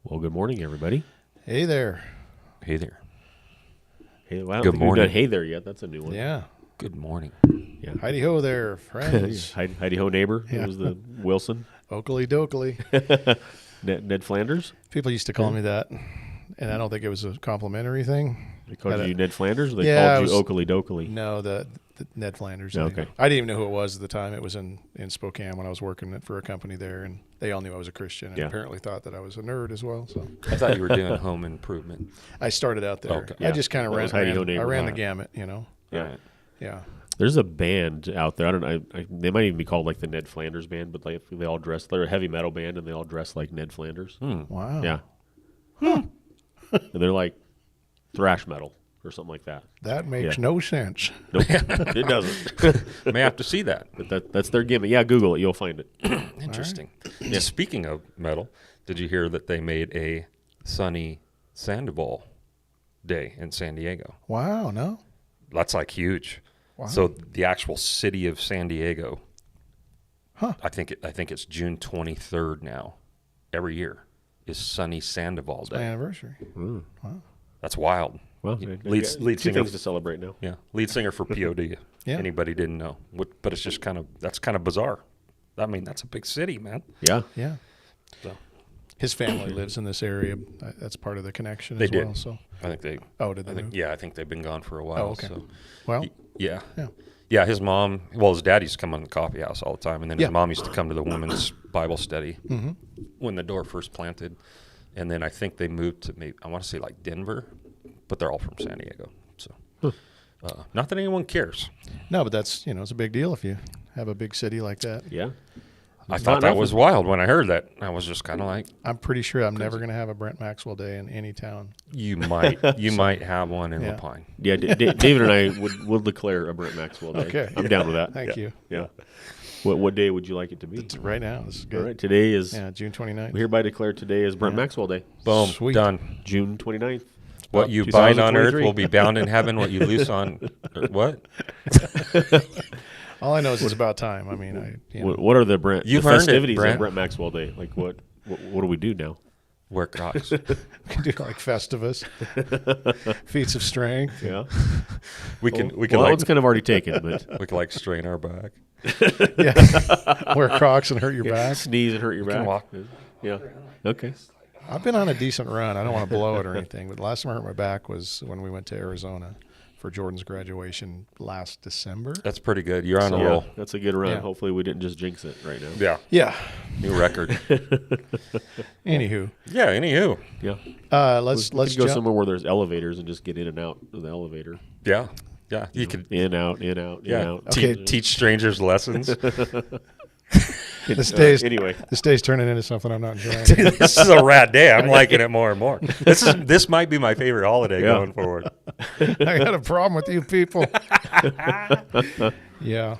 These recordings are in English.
Well, good morning, everybody. Hey there. Hey there. Hey, well, I don't Good think we've morning. done hey there yet. That's a new one. Yeah. Good morning. Yeah. Heidi ho there, friends. Heidi ho, neighbor. Yeah. It was the Wilson. Oakley dokley. Ned Flanders. People used to call me that, and I don't think it was a complimentary thing. They called Had you a- Ned Flanders, or they Yeah, called it you was- Oakley Dokley? No, the Ned Flanders. Okay. I didn't even know who it was at the time. It was in Spokane when I was working for a company there, and they all knew I was a Christian and Yeah. apparently thought that I was a nerd as well. So I thought you were doing home improvement. I started out there. Okay. I Yeah. just kind of That ran. was Heidi Ho I Neighbor. ran the Right. gamut, you know. Yeah. Right. Yeah. There's a band out there. I don't know. They might even be called like the Ned Flanders band, but like they all dress. They're a heavy metal band, and they all dress like Ned Flanders. Wow. Yeah. and they're like thrash metal or something like that. That makes Yeah. no sense. Nope, it doesn't. May have to see that. But that's their gimmick. Yeah, Google it. You'll find it. Interesting. Speaking of metal, did you hear that they made a sunny Sandoval day in San Diego? Wow. No. That's like huge. Wow. So the actual city of San Diego, Huh. I think it's June 23rd now. Every year is sunny Sandoval My Day. anniversary. That's wild. Well, Lead two singer. things to celebrate now. Yeah, lead singer for POD. Yeah. Anybody didn't know, but it's just that's kind of bizarre. I mean, that's a big city, man. Yeah. Yeah. So His family lives in this area. That's part of the connection They as did. well. So, I think they. did they? I think move? yeah, I think they've been gone for a while. Oh, okay. So. Well, Yeah. Yeah. Yeah, his mom, his dad used to come on the coffee house all the time, and then his Yeah. mom used to come to the women's Bible study Mm-hmm. when the door first planted. And then I think they moved to I want to say like Denver, but they're all from San Diego. So, not that anyone cares. no, but that's it's a big deal if you have a big city like that. Yeah. I It's thought not that enough was of- wild when I heard that. I was just kind of like, I'm pretty sure I'm never going to have a Brent Maxwell Day in any town. you might have one in Yeah. Lapine. Yeah, David and I will declare a Brent Maxwell Day. Okay. I'm down with that. Thank Yeah. you. Yeah. What day would you like it to be? Right now, this is good. All right. Today is, Yeah, June 29th. we hereby declare today is Brent Yeah. Maxwell Day, Boom, Sweet. done. June 29th. What you bind on earth 2023. will be bound in heaven. What you loose on, what? All I know is it's about time. I mean, What are the Brent You've the earned it, festivities Brent. of Brent Maxwell Day? Like what do we do now? Wear Crocs. we can do like Festivus, feats of strength. Yeah. We can Well, that like one's kind of already taken, but we can like strain our back. Yeah, wear Crocs and hurt your back. sneeze and hurt your can back. walk. Yeah. Okay. I've been on a decent run. I don't want to blow it or anything, but the last time I hurt my back was when we went to Arizona for Jordan's graduation last December. That's pretty good. You're on a Yeah, roll. that's a good run. Yeah. Hopefully we didn't just jinx it right now. Yeah, Yeah. new record. Anywho, Yeah. Anywho. Yeah. let's We could go jump. somewhere where there's elevators and just get in and out of the elevator. Yeah. Yeah. You could. In, out, in, out, in, Yeah. out. Okay. Teach strangers lessons. This day's Anyway, this day's turning into something I'm not enjoying. This is a rad day. I'm liking it more and more. This might be my favorite holiday Yeah. going forward. I got a problem with you people. Yeah.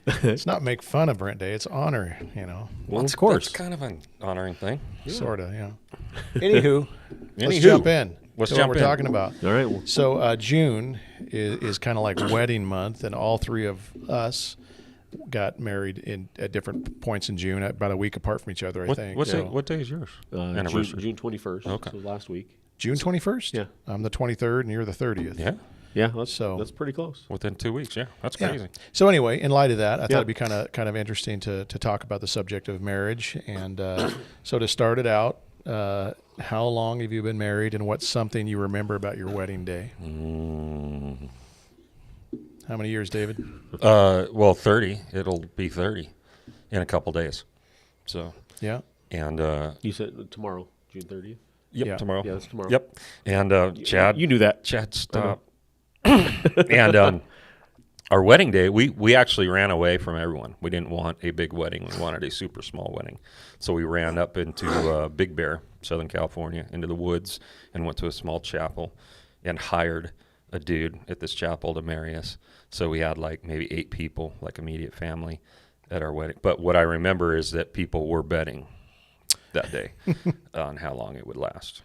It's not make fun of Brent Day. It's honor, well, That's- of course. That's kind of an honoring thing. sort of, yeah. Anywho, let's Anywho. jump in. Let's to jump what in. we're talking about. All right. Well, So June is kind of like wedding month, and all three of us got married at different points in June, about a week apart from each other, I think. What So day is yours? June, Anniversary. June 21st. Okay. So last week. June 21st? Yeah. I'm the 23rd, and you're the 30th. Yeah. Yeah. So- That's pretty close. Within 2 weeks. Yeah. That's Yeah. crazy. So anyway, in light of that, I thought Yeah. it'd be kind of interesting to talk about the subject of marriage. And so to start it out, how long have you been married, and what's something you remember about your wedding day? How many years, David? Well, 30. It'll be 30 in a couple days. So, Yeah. and You said tomorrow, June 30th. yep, Yeah. tomorrow. Yeah, that's tomorrow. Yep. And Chad, You knew that. Chad, stop. And our wedding day, we actually ran away from everyone. We didn't want a big wedding. We wanted a super small wedding. So we ran up into Big Bear, Southern California, into the woods, and went to a small chapel and hired a dude at this chapel to marry us. So we had like maybe 8 people, like immediate family, at our wedding. But what I remember is that people were betting that day on how long it would last.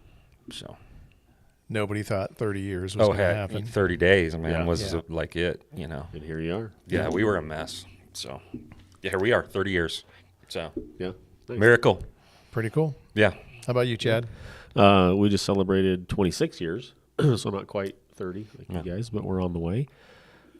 So. Nobody thought 30 years was going to heck, happen. 30 days, man, Yeah. was Yeah. like it, you know. And here you are. Yeah, we were a mess. So, yeah, here we are, 30 years. So, Yeah. Nice. miracle. Pretty cool. Yeah. How about you, Chad? We just celebrated 26 years, so not quite 30 like you guys, but we're on the way.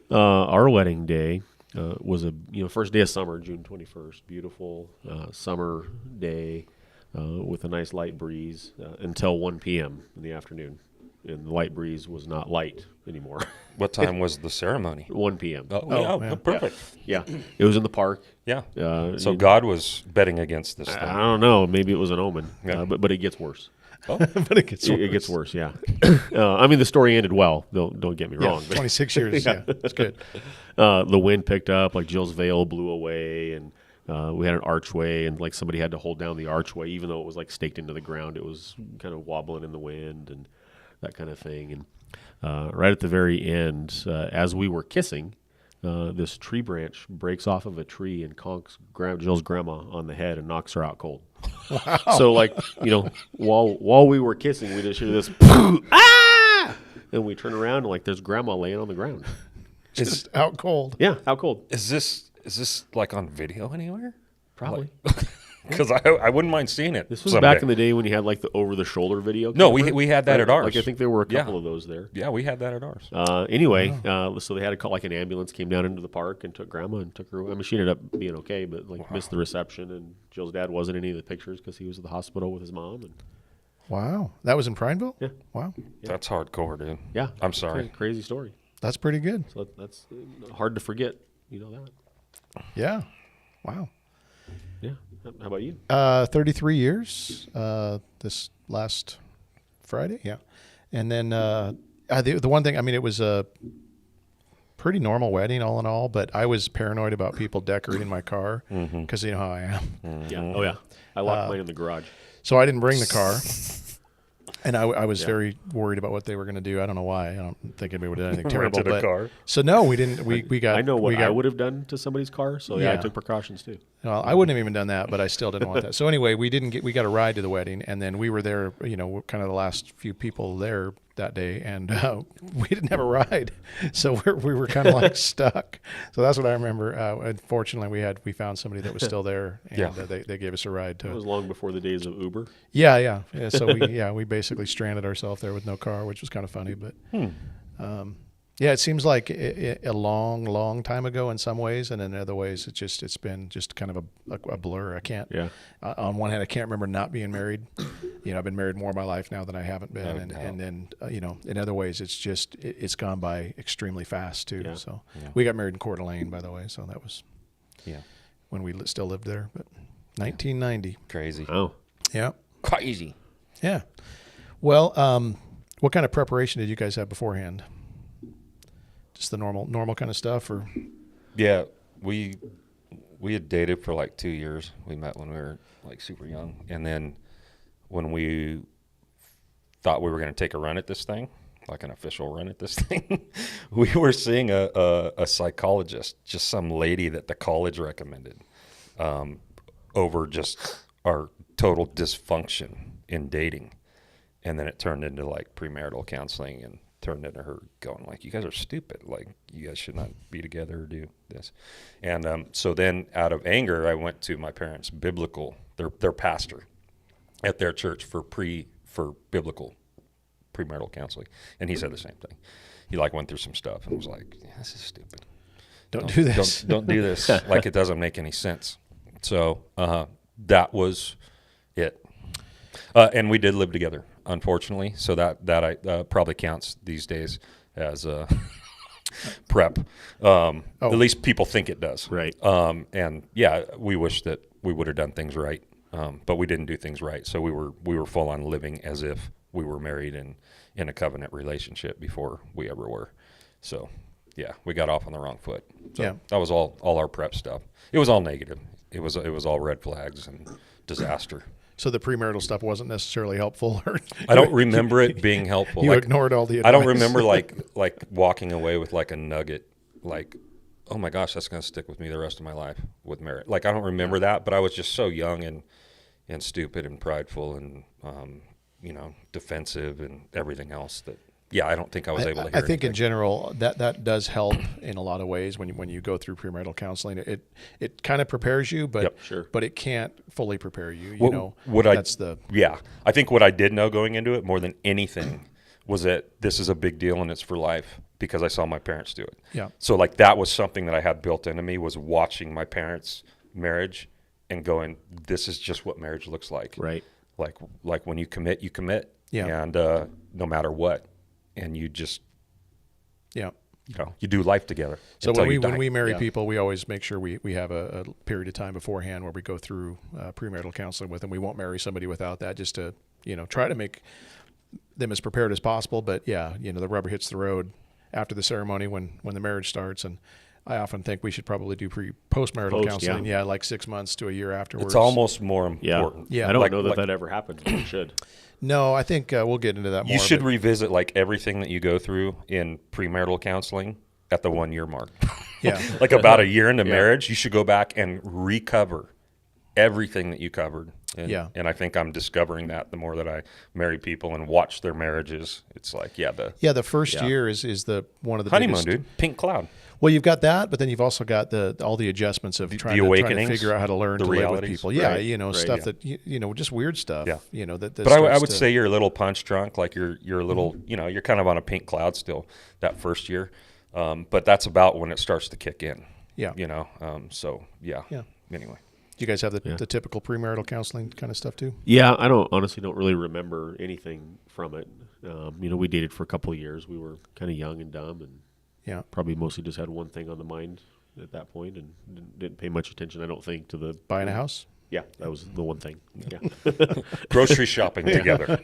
Our wedding day was a first day of summer, June 21st. Beautiful summer day with a nice light breeze until 1 p.m. in the afternoon, and the light breeze was not light anymore. What time was the ceremony? 1 p.m. yeah. Perfect. Yeah, it was in the park. Yeah. So you- God was betting against this I thing. don't know. Maybe it was an omen, Yeah. but it gets worse. But it gets It gets worse. Yeah. I mean, the story ended well. Don't get me Yeah, wrong. But 26 years. Yeah, that's good. the wind picked up, like Jill's veil blew away, and we had an archway, and like somebody had to hold down the archway, even though it was like staked into the ground. It was kind of wobbling in the wind and that kind of thing. And right at the very end, as we were kissing, this tree branch breaks off of a tree and conks Jill's grandma on the head and knocks her out cold. Wow. So like, while we were kissing, we just hear this ah! And we turn around and like there's grandma laying on the ground. Just out cold. Yeah, how cold? Is this like on video anywhere? Probably. Because I wouldn't mind seeing it. This was someday. back in the day when you had like the over-the-shoulder video. No, camera. we had that at ours. Like I think there were a couple Yeah. of those there. Yeah, we had that at ours. Anyway, so they had to call like an ambulance came down into the park and took grandma and took her. I mean, she ended up being okay, but like missed the reception. And Jill's dad wasn't in any of the pictures because he was at the hospital with his mom. And Wow. That was in Prineville? Yeah. Wow. That's hardcore, dude. yeah, I'm sorry. crazy story. That's pretty good. So that's hard to forget. You know that. Yeah. Wow. Yeah. How about you? 33 years this last Friday. Yeah. And then the one thing, I mean, it was a pretty normal wedding all in all, but I was paranoid about people decorating my car because you know how I am. Yeah. Oh yeah. I locked mine in the garage. So I didn't bring the car. And I was very worried about what they were going to do. I don't know why. I don't think anybody would have done anything terrible. Rented a but, car. So no, we didn't. We got. I know what we got, I would have done to somebody's car. So yeah, I Yeah. took precautions too. Well, I wouldn't have even done that, but I still didn't want that. So anyway, we got a ride to the wedding, and then we were there. We're kind of the last few people there that day, and we didn't have a ride, so we were kind of like stuck. So that's what I remember. Unfortunately, we found somebody that was still there, and Yeah. They gave us a ride It was to. long before the days of Uber. Yeah. So we basically stranded ourselves there with no car, which was kind of funny, but. Yeah, it seems like a long time ago in some ways, and in other ways, it's been just kind of a blur. I can't. Yeah. On one hand, I can't remember not being married. I've been married more of my life now than I haven't been, and then in other ways, it's gone by extremely fast too. Yeah. So Yeah. we got married in Coeur d'Alene, by the way. So that was Yeah. when we still lived there, but 1990. Crazy. Oh. Yeah, Crazy. yeah. Well, what kind of preparation did you guys have beforehand? Just the normal kind of stuff, or Yeah, we had dated for like 2 years. We met when we were like super young, and then when we thought we were going to take a run at this thing, like an official run at this thing, we were seeing a psychologist, just some lady that the college recommended, over just our total dysfunction in dating, and then it turned into like premarital counseling and turned into her going like, you guys are stupid. Like, you guys should not be together or do this. And so then out of anger, I went to my parents' their pastor at their church for biblical premarital counseling. And he said the same thing. He like went through some stuff and was like, yeah, this is stupid. don't do this. Don't do this. Like, it doesn't make any sense. So that was it. And we did live together, unfortunately. So that I probably counts these days as prep. At least people think it does. Right. And yeah, we wish that we would have done things right, but we didn't do things right. So we were full on living as if we were married and in a covenant relationship before we ever were. So yeah, we got off on the wrong foot. So Yeah. that was all our prep stuff. It was all negative. It was all red flags and disaster. So the premarital stuff wasn't necessarily helpful. Or I don't remember it being helpful. You Like, ignored all the advice. I don't remember like walking away with like a nugget, like, oh my gosh, that's going to stick with me the rest of my life with marriage. Like, I don't remember that, but I was just so young and stupid and prideful and defensive and everything else that yeah, I don't think I was able to hear I think in anything. general that does help in a lot of ways when you go through premarital counseling. It kind of prepares you, but Yep. Sure. but it can't fully prepare you. Yeah, I think what I did know going into it more than anything was that this is a big deal and it's for life because I saw my parents do it. Yeah. So like that was something that I had built into me, was watching my parents' marriage and going, this is just what marriage looks like. Right. Like when you commit, you commit. Yeah. And no matter what, and you just, Yeah. you do life together. So until when you die. we marry Yeah. people, we always make sure we have a period of time beforehand where we go through premarital counseling with them. We won't marry somebody without that, just to try to make them as prepared as possible. But yeah, the rubber hits the road after the ceremony when the marriage starts. And I often think we should probably do post-marital Post, counseling. yeah. Yeah, like 6 months to a year afterwards. It's almost more Yeah. important. Yeah. I don't Like- know that like- that ever happens, but it should. No, I think we'll get into that more. You should but- revisit like everything that you go through in premarital counseling at the 1 year mark. yeah. Like about a year into Yeah. marriage, you should go back and recover everything that you covered. And, Yeah. and I think I'm discovering that the more that I marry people and watch their marriages. It's like, The first Yeah. year is the one of the honeymoon, biggest. dude. Pink cloud. Well, you've got that, but then you've also got all the adjustments of trying to awakenings, figure out how to learn the to live with realities. people. Yeah, Right, right, stuff yeah. that just weird stuff. Yeah. That But I starts would to- say you're a little punch drunk, like you're a little, you're kind of on a pink cloud still that first year. But that's about when it starts to kick in. Yeah. So yeah. Yeah. Anyway. Do you guys have Yeah. the typical premarital counseling kind of stuff too? Yeah, I honestly don't really remember anything from it. We dated for a couple of years. We were kind of young and dumb, and Yeah. probably mostly just had one thing on the mind at that point, and didn't pay much attention, I don't think, to the Buying a house? Yeah, that was the one thing. Yeah. Grocery shopping together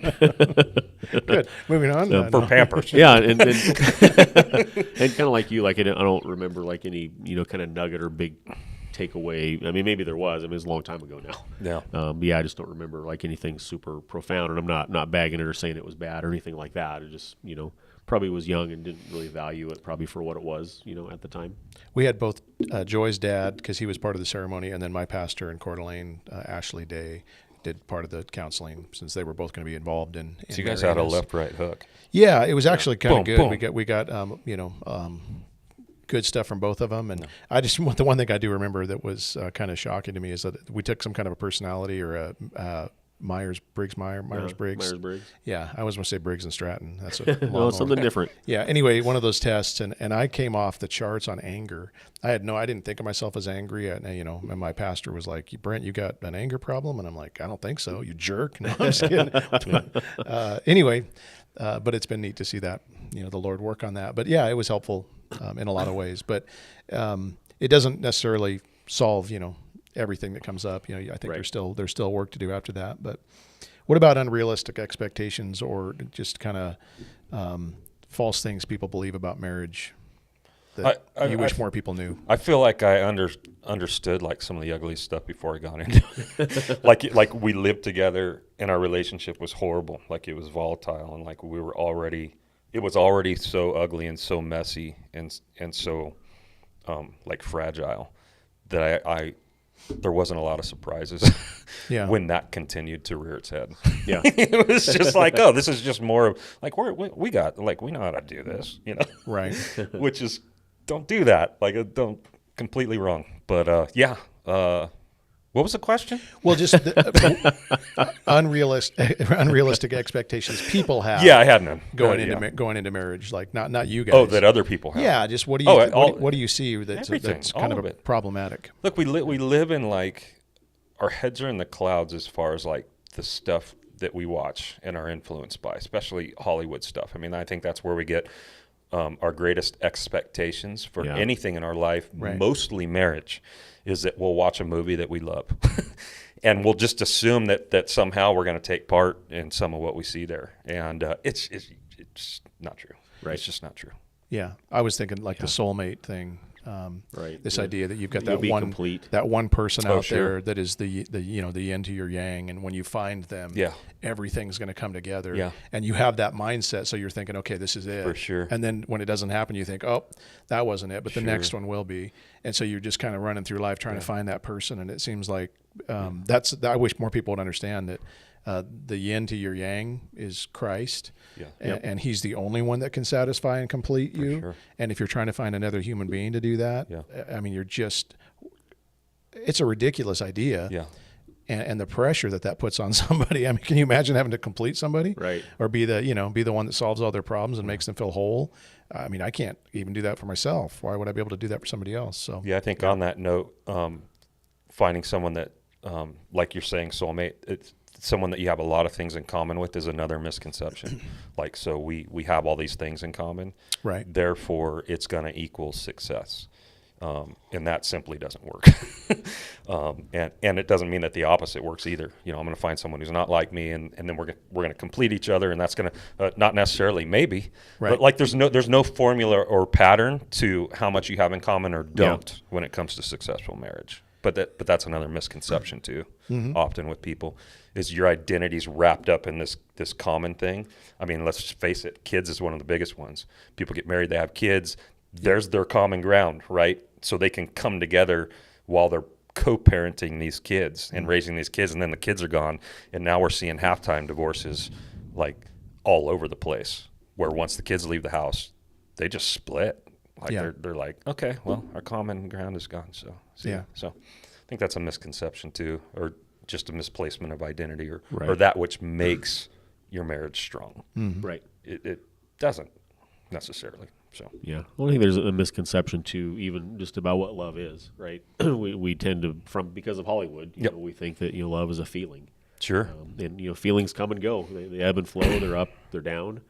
Good. Moving on. for Pampers. Yeah, and kind of like you, like I don't remember like any kind of nugget or big takeaway. I mean, maybe there was. I mean, it's a long time ago now. Yeah. Yeah, I just don't remember like anything super profound, and I'm not bagging it or saying it was bad or anything like that. It just probably was young and didn't really value it probably for what it was at the time. We had both Joy's dad, because he was part of the ceremony, and then my pastor in Coeur d'Alene, Ashley Day, did part of the counseling since they were both going to be involved in. So you guys had a marrying us. left-right hook. Yeah, it was actually kind of Boom, good. boom. We got good stuff from both of them, and I just the one thing I do remember that was kind of shocking to me is that we took some kind of a personality or a Myers-Briggs. Myers-Briggs. Yeah, I was going to say Briggs and Stratton. That's a No, lawnmower. it's something different. Yeah. Anyway, one of those tests, and I came off the charts on anger. I didn't think of myself as angry. And my pastor was like, "Brent, you got an anger problem?" And I'm like, "I don't think so. You jerk." No, I'm just kidding. Anyway, but it's been neat to see that the Lord work on that. But yeah, it was helpful in a lot of ways. But it doesn't necessarily solve everything that comes up. I think Right. there's still work to do after that. But what about unrealistic expectations or just kind of false things people believe about marriage that you wish more people knew? I feel like I understood like some of the ugly stuff before I got into it. like we lived together and our relationship was horrible. Like it was volatile and like it was already so ugly and so messy and so like fragile that I there wasn't a lot of surprises Yeah. when that continued to rear its head. Yeah. It was just like, oh, this is just more of like we got like we know how to do this, Right. which is don't do that. Like don't completely wrong. But what was the question? Well, just unrealistic expectations people have. Yeah, I had none going yeah. into going into marriage, like not you guys. Oh, that other people have. Yeah, just what do you what do you see that's everything, kind all of of it. problematic? Look, we live in like our heads are in the clouds as far as like the stuff that we watch and are influenced by, especially Hollywood stuff. I mean, I think that's where we get our greatest expectations for Yeah. anything in our life, Right. mostly marriage, is that we'll watch a movie that we love. And we'll just assume that somehow we're going to take part in some of what we see there. And it's not true. Right. It's just not true. Yeah, I was thinking like the soulmate thing. Right. This Yeah. idea that you've got You'll that be one complete. that one person Oh, out sure. there that is the yin to your yang, and when you find them, Yeah. everything's going to come together. Yeah. And you have that mindset, so you're thinking, okay, this is it. For sure. And then when it doesn't happen, you think, oh, that wasn't it, but the Sure. next one will be. And so you're just kind of running through life trying to find that person, and it seems like I wish more people would understand that The yin to your yang is Christ. Yeah. And he's the only one that can satisfy and complete you. sure. And if you're trying to find another human being to do that, Yeah. I mean, it's a ridiculous idea. Yeah. And the pressure that puts on somebody. I mean, can you imagine having to complete somebody? Right. Or be the one that solves all their problems and makes them feel whole? I mean, I can't even do that for myself. Why would I be able to do that for somebody else? So Yeah, I think on that note, finding someone that, like you're saying, soulmate, it's someone that you have a lot of things in common with is another misconception. Like, so we have all these things in common. Right. Therefore, it's going to equal success. And that simply doesn't work. And it doesn't mean that the opposite works either. I'm going to find someone who's not like me, and then we're going to complete each other, and that's going to not necessarily, maybe, Right. but like there's no formula or pattern to how much you have in common or don't when it comes to successful marriage. But that's another misconception too. Often with people is your identity's wrapped up in this common thing. I mean, let's just face it, kids is one of the biggest ones. People get married, they have kids. There's their common ground, right? So they can come together while they're co-parenting these kids and raising these kids, and then the kids are gone, and now we're seeing half-time divorces like all over the place, where once the kids leave the house, they just split. Like they're like, okay, well, our common ground is gone. So Yeah. So I think that's a misconception too, or just a misplacement of identity, or Right. that which makes your marriage strong. Right. It doesn't necessarily. So Yeah. Well, I think there's a misconception too, even just about what love is, right? we tend to, because of Hollywood, you Yep. know, we think that, love is a feeling. sure. And feelings come and go. They ebb and flow. They're up, they're down.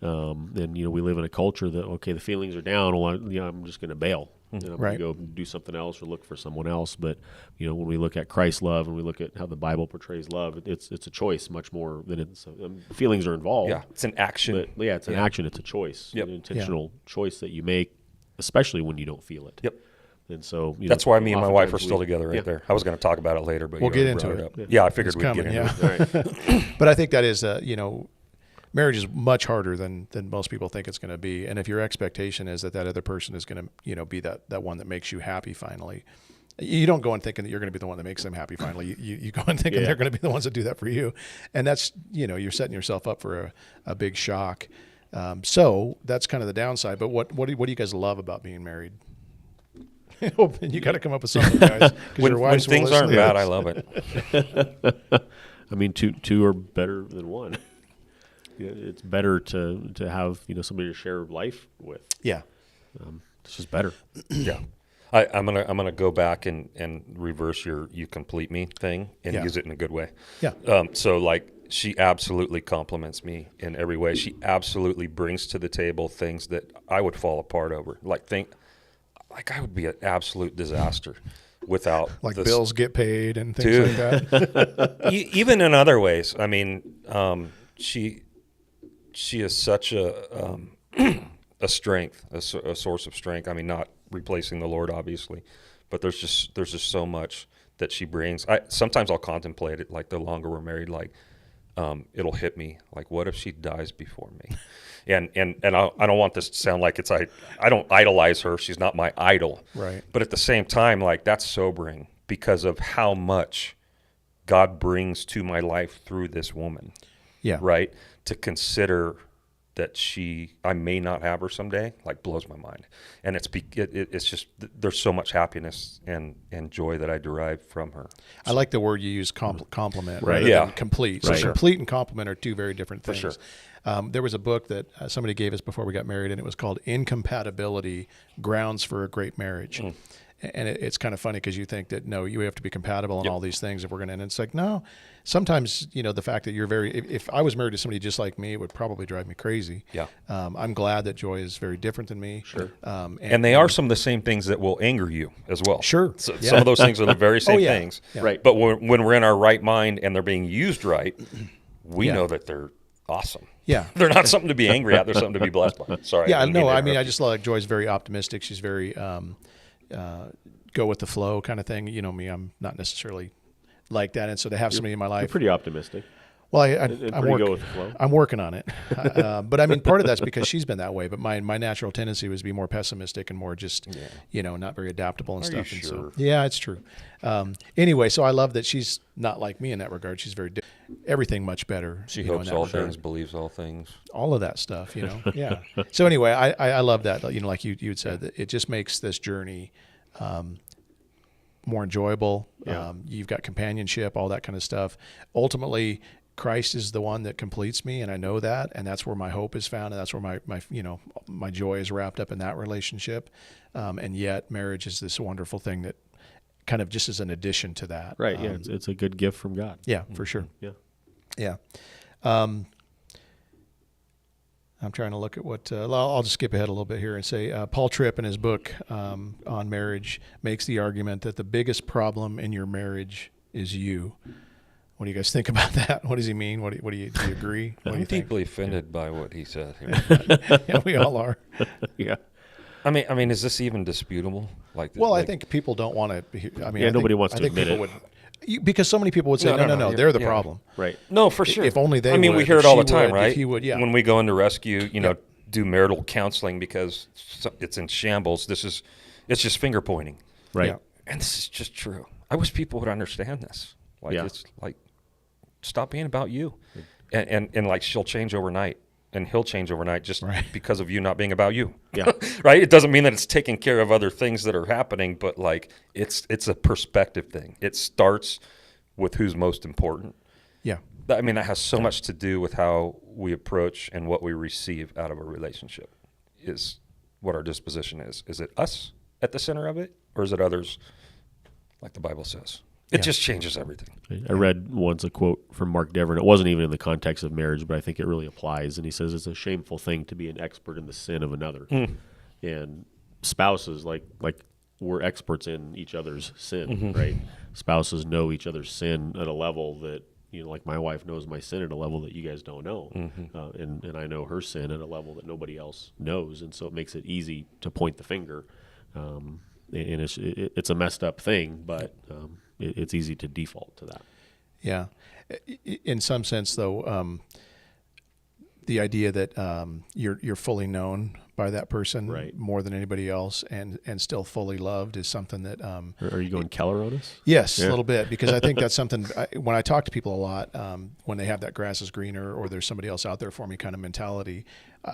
And we live in a culture that, okay, the feelings are down. Well, I'm just going to bail. And I'm Right. going to go do something else or look for someone else. But when we look at Christ's love and we look at how the Bible portrays love, it's a choice much more than it's feelings are involved. Yeah, it's an action. But it's an action. It's a choice. Yep. An intentional choice that you make, especially when you don't feel it. Yep. And so That's why me and my wife are oftentimes still together right yeah. there. I was going to talk about it later, but We'll you get already into brought it. up. Yeah, I figured It's we'd coming, get into yeah. it. All right. But I think that is, marriage is much harder than most people think it's going to be. And if your expectation is that other person is going to, be that one that makes you happy finally, you don't go in thinking that you're going to be the one that makes them happy finally. You go in thinking Yeah. they're going to be the ones that do that for you. And that's, you're setting yourself up for a big shock. So that's kind of the downside. But what do you guys love about being married? You got to come up with something, guys. 'cause When, your when wives will things listen aren't to bad, this. I love it. I mean, two are better than one. It's better to have somebody to share life with. Yeah. It's just better. Yeah. I'm gonna go back and reverse your "you complete me" thing and Yeah. use it in a good way. Yeah. So like she absolutely compliments me in every way. She absolutely brings to the table things that I would fall apart over. Like I would be an absolute disaster without Like this. bills get paid and things Dude. like that. Even in other ways. I mean, she is such a strength, a source of strength. I mean, not replacing the Lord, obviously, but there's just so much that she brings. Sometimes I'll contemplate it, like the longer we're married, like it'll hit me, like what if she dies before me? And I don't want this to sound like I don't idolize her. She's not my idol. Right. But at the same time, like that's sobering because of how much God brings to my life through this woman. Yeah. Right. To consider that I may not have her someday, like blows my mind. And it's just, there's so much happiness and joy that I derive from her. I like the word you use, compliment, Right. rather Yeah. than complete. Right. So Sure. complete and compliment are two very different things. sure. There was a book that somebody gave us before we got married, and it was called Incompatibility: Grounds for a Great Marriage. And it's kind of funny because you think that, no, you have to be compatible on all these things if we're going to, and it's like, no, sometimes, the fact that you're if I was married to somebody just like me, it would probably drive me crazy. Yeah. I'm glad that Joy is very different than me. Sure. And they are some of the same things that will anger you as well. Sure. So, Yeah. Some of those things are the very same yeah. things. Yeah. Right. But when we're in our right mind and they're being used right, we Yeah. know that they're awesome. Yeah. They're not something to be angry at. They're something to be blessed by. Sorry. Yeah, didn't mean no, to I mean, I interrupt just like Joy's very optimistic. She's very go with the flow kind of thing. Me, I'm not necessarily like that. And so to have somebody in my You're life, pretty optimistic. Well, and I'm, pretty go with the flow. I'm working on it. But I mean, part of that's because she's been that way. But my natural tendency was to be more pessimistic and more just, not very adaptable and Are stuff. you And sure? so, yeah, it's true. Anyway, so I love that she's not like me in that regard. She's everything much better. She in hopes that all regard. things, believes all things. All of that stuff, Yeah. So anyway, I love that. Like you had said, that it just makes this journey more enjoyable. Yeah. You've got companionship, all that kind of stuff. Ultimately, Christ is the one that completes me, and I know that, and that's where my hope is found, and that's where my joy is wrapped up in that relationship. And yet, marriage is this wonderful thing that kind of just is an addition to that. Right. Yeah. It's a good gift from God. Yeah, for sure. Yeah. Yeah. I'm trying to look at what I'll just skip ahead a little bit here and say Paul Tripp in his book on marriage makes the argument that the biggest problem in your marriage is you. What do you guys think about that? What does he mean? Do you agree? What do I'm you think? deeply offended by what he said here. Yeah, we all are. Yeah. I mean, is this even disputable? Well, I like, think people don't want to. I mean, Yeah, I nobody think, wants I to think admit people it. because so many people would say, No, no, no, yeah, they're the yeah. problem. Right. No, for sure. If only they I mean, we would, hear if it all she the time, would, if right? he would, yeah. When we go into rescue, do marital counseling because it's in shambles. It's just finger pointing. Right. Yeah. And this is just true. I wish people would understand this. Like, Yeah. it's like, stop being about you. And like, she'll change overnight and he'll change overnight just Right. because of you not being about you. Yeah. Right. It doesn't mean that it's taking care of other things that are happening, but like, it's a perspective thing. It starts with who's most important. Yeah. I mean, that has so much to do with how we approach and what we receive out of a relationship is what our disposition is. Is it us at the center of it, or is it others, like the Bible says? It Yeah. just changes everything. I read once a quote from Mark Dever. It wasn't even in the context of marriage, but I think it really applies. And he says it's a shameful thing to be an expert in the sin of another. And spouses, like we're experts in each other's sin, right? Spouses know each other's sin at a level that, like my wife knows my sin at a level that you guys don't know. And I know her sin at a level that nobody else knows. And so it makes it easy to point the finger. And it's a messed up thing, but it's easy to default to that. Yeah. In some sense, though, the idea that you're fully known by that person Right. more than anybody else and still fully loved is something that Are you going Keller on us? yes, Yeah. a little bit, because I think that's something when I talk to people a lot, when they have that grass is greener or there's somebody else out there for me kind of mentality,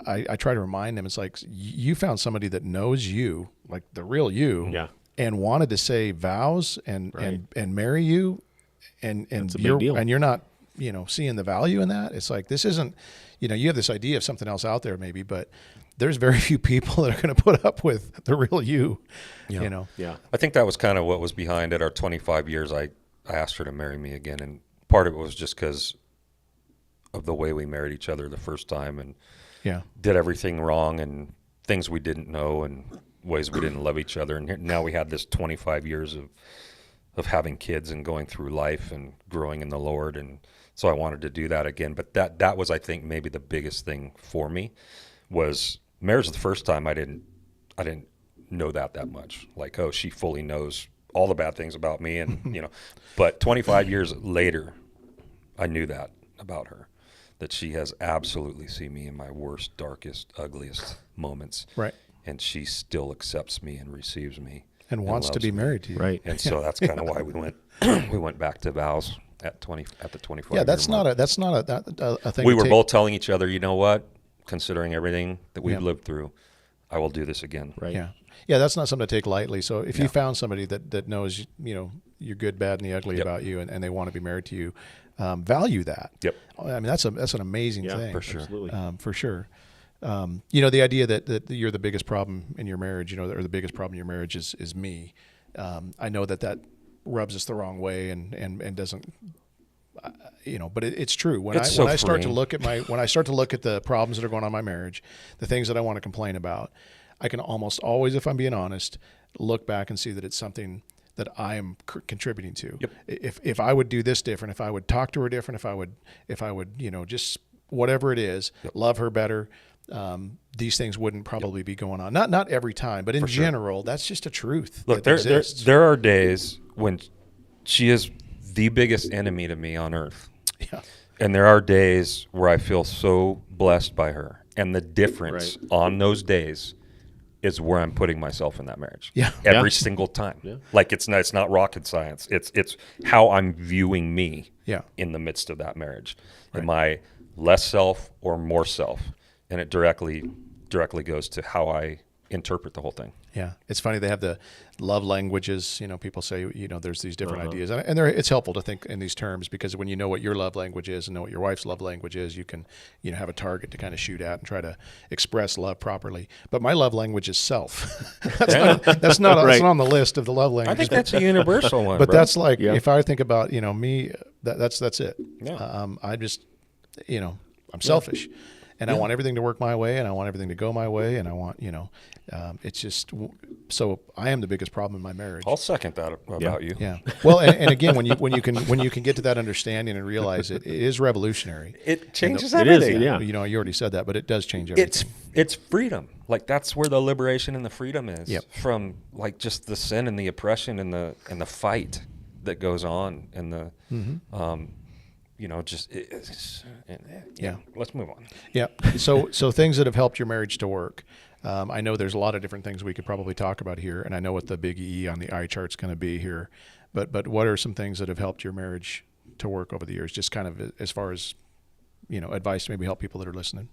I try to remind them, it's like you found somebody that knows you, like the real you, Yeah. and wanted to say vows and Right. and marry you, and That's a big you're deal. and you're not seeing the value in that. It's like, this isn't, you have this idea of something else out there maybe, but there's very few people that are going to put up with the real you. Yeah. I think that was kind of what was behind it. Our 25 years, I asked her to marry me again. And part of it was just because of the way we married each other the first time and Yeah. did everything wrong and things we didn't know and ways we didn't love each other. And now we had this 25 years of having kids and going through life and growing in the Lord. And so I wanted to do that again. But that was, I think, maybe the biggest thing for me was marriage. The first time I didn't know that much. Like, oh, she fully knows all the bad things about me. And, but 25 years later, I knew that about her, that she has absolutely seen me in my worst, darkest, ugliest moments. Right. And she still accepts me and receives me And wants to loves be me. married to you. Right. And so that's kind of why we went back to vows at the 25. Yeah. That's not a thing. We to were take- both telling each other, you know what? Considering everything that we've Yeah. lived through, I will do this again. Right. Yeah. Yeah. That's not something to take lightly. So if you found somebody that knows, you're good, bad, and the ugly Yep. about you, and they want to be married to you, value that. Yep. I mean, that's an amazing Yeah, thing. for sure. Absolutely. For sure. The idea that you're the biggest problem in your marriage, or the biggest problem in your marriage is me. I know that rubs us the wrong way and doesn't, but it's true. When It's so I start to freeing. look at when I start to look at the problems that are going on in my marriage, the things that I want to complain about, I can almost always, if I'm being honest, look back and see that it's something that I am contributing to. Yep. If I would do this different, if I would talk to her different, if I would, just whatever it is, love her better, these things wouldn't probably be going on. Not every time, but in general, that's just a truth. Look, that exists. there are days when she is the biggest enemy to me on earth. Yeah. And there are days where I feel so blessed by her. And the difference on those days is where I'm putting myself in that marriage. Yeah. Every single time. Yeah. Like it's not rocket science. It's how I'm viewing me Yeah. in the midst of that marriage. Am I less self or more self? And it directly goes to how I interpret the whole thing. Yeah, it's funny they have the love languages. People say there's these different ideas, and it's helpful to think in these terms, because when you know what your love language is and know what your wife's love language is, you can have a target to kind of shoot at and try to express love properly. But my love language is self. that's not on the list of the love languages. I think that's a universal one. But bro. that's like if I think about me, that's it. Yeah. I just I'm selfish. And I want everything to work my way, and I want everything to go my way, and I want, it's just, so I am the biggest problem in my marriage. I'll second that about you. Yeah. Well, and again, when you can get to that understanding and realize it is revolutionary. It changes It is, everything. yeah. You already said that, but it does change everything. It's freedom. Like that's where the liberation and the freedom is. Yep. From like just the sin and the oppression and the fight that goes on and the let's move on. Yeah. So things that have helped your marriage to work. I know there's a lot of different things we could probably talk about here, and I know what the big E on the eye chart's going to be here. But what are some things that have helped your marriage to work over the years? Just kind of as far as advice to maybe help people that are listening.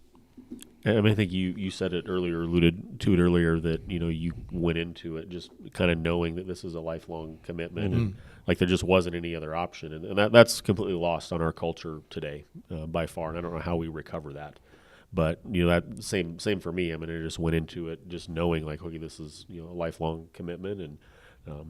I mean, I think you said it earlier, alluded to it earlier, that you went into it just kind of knowing that this is a lifelong commitment, and like there just wasn't any other option, and that's completely lost on our culture today by far. And I don't know how we recover that, but that same for me. I mean, I just went into it just knowing like, okay, this is a lifelong commitment, and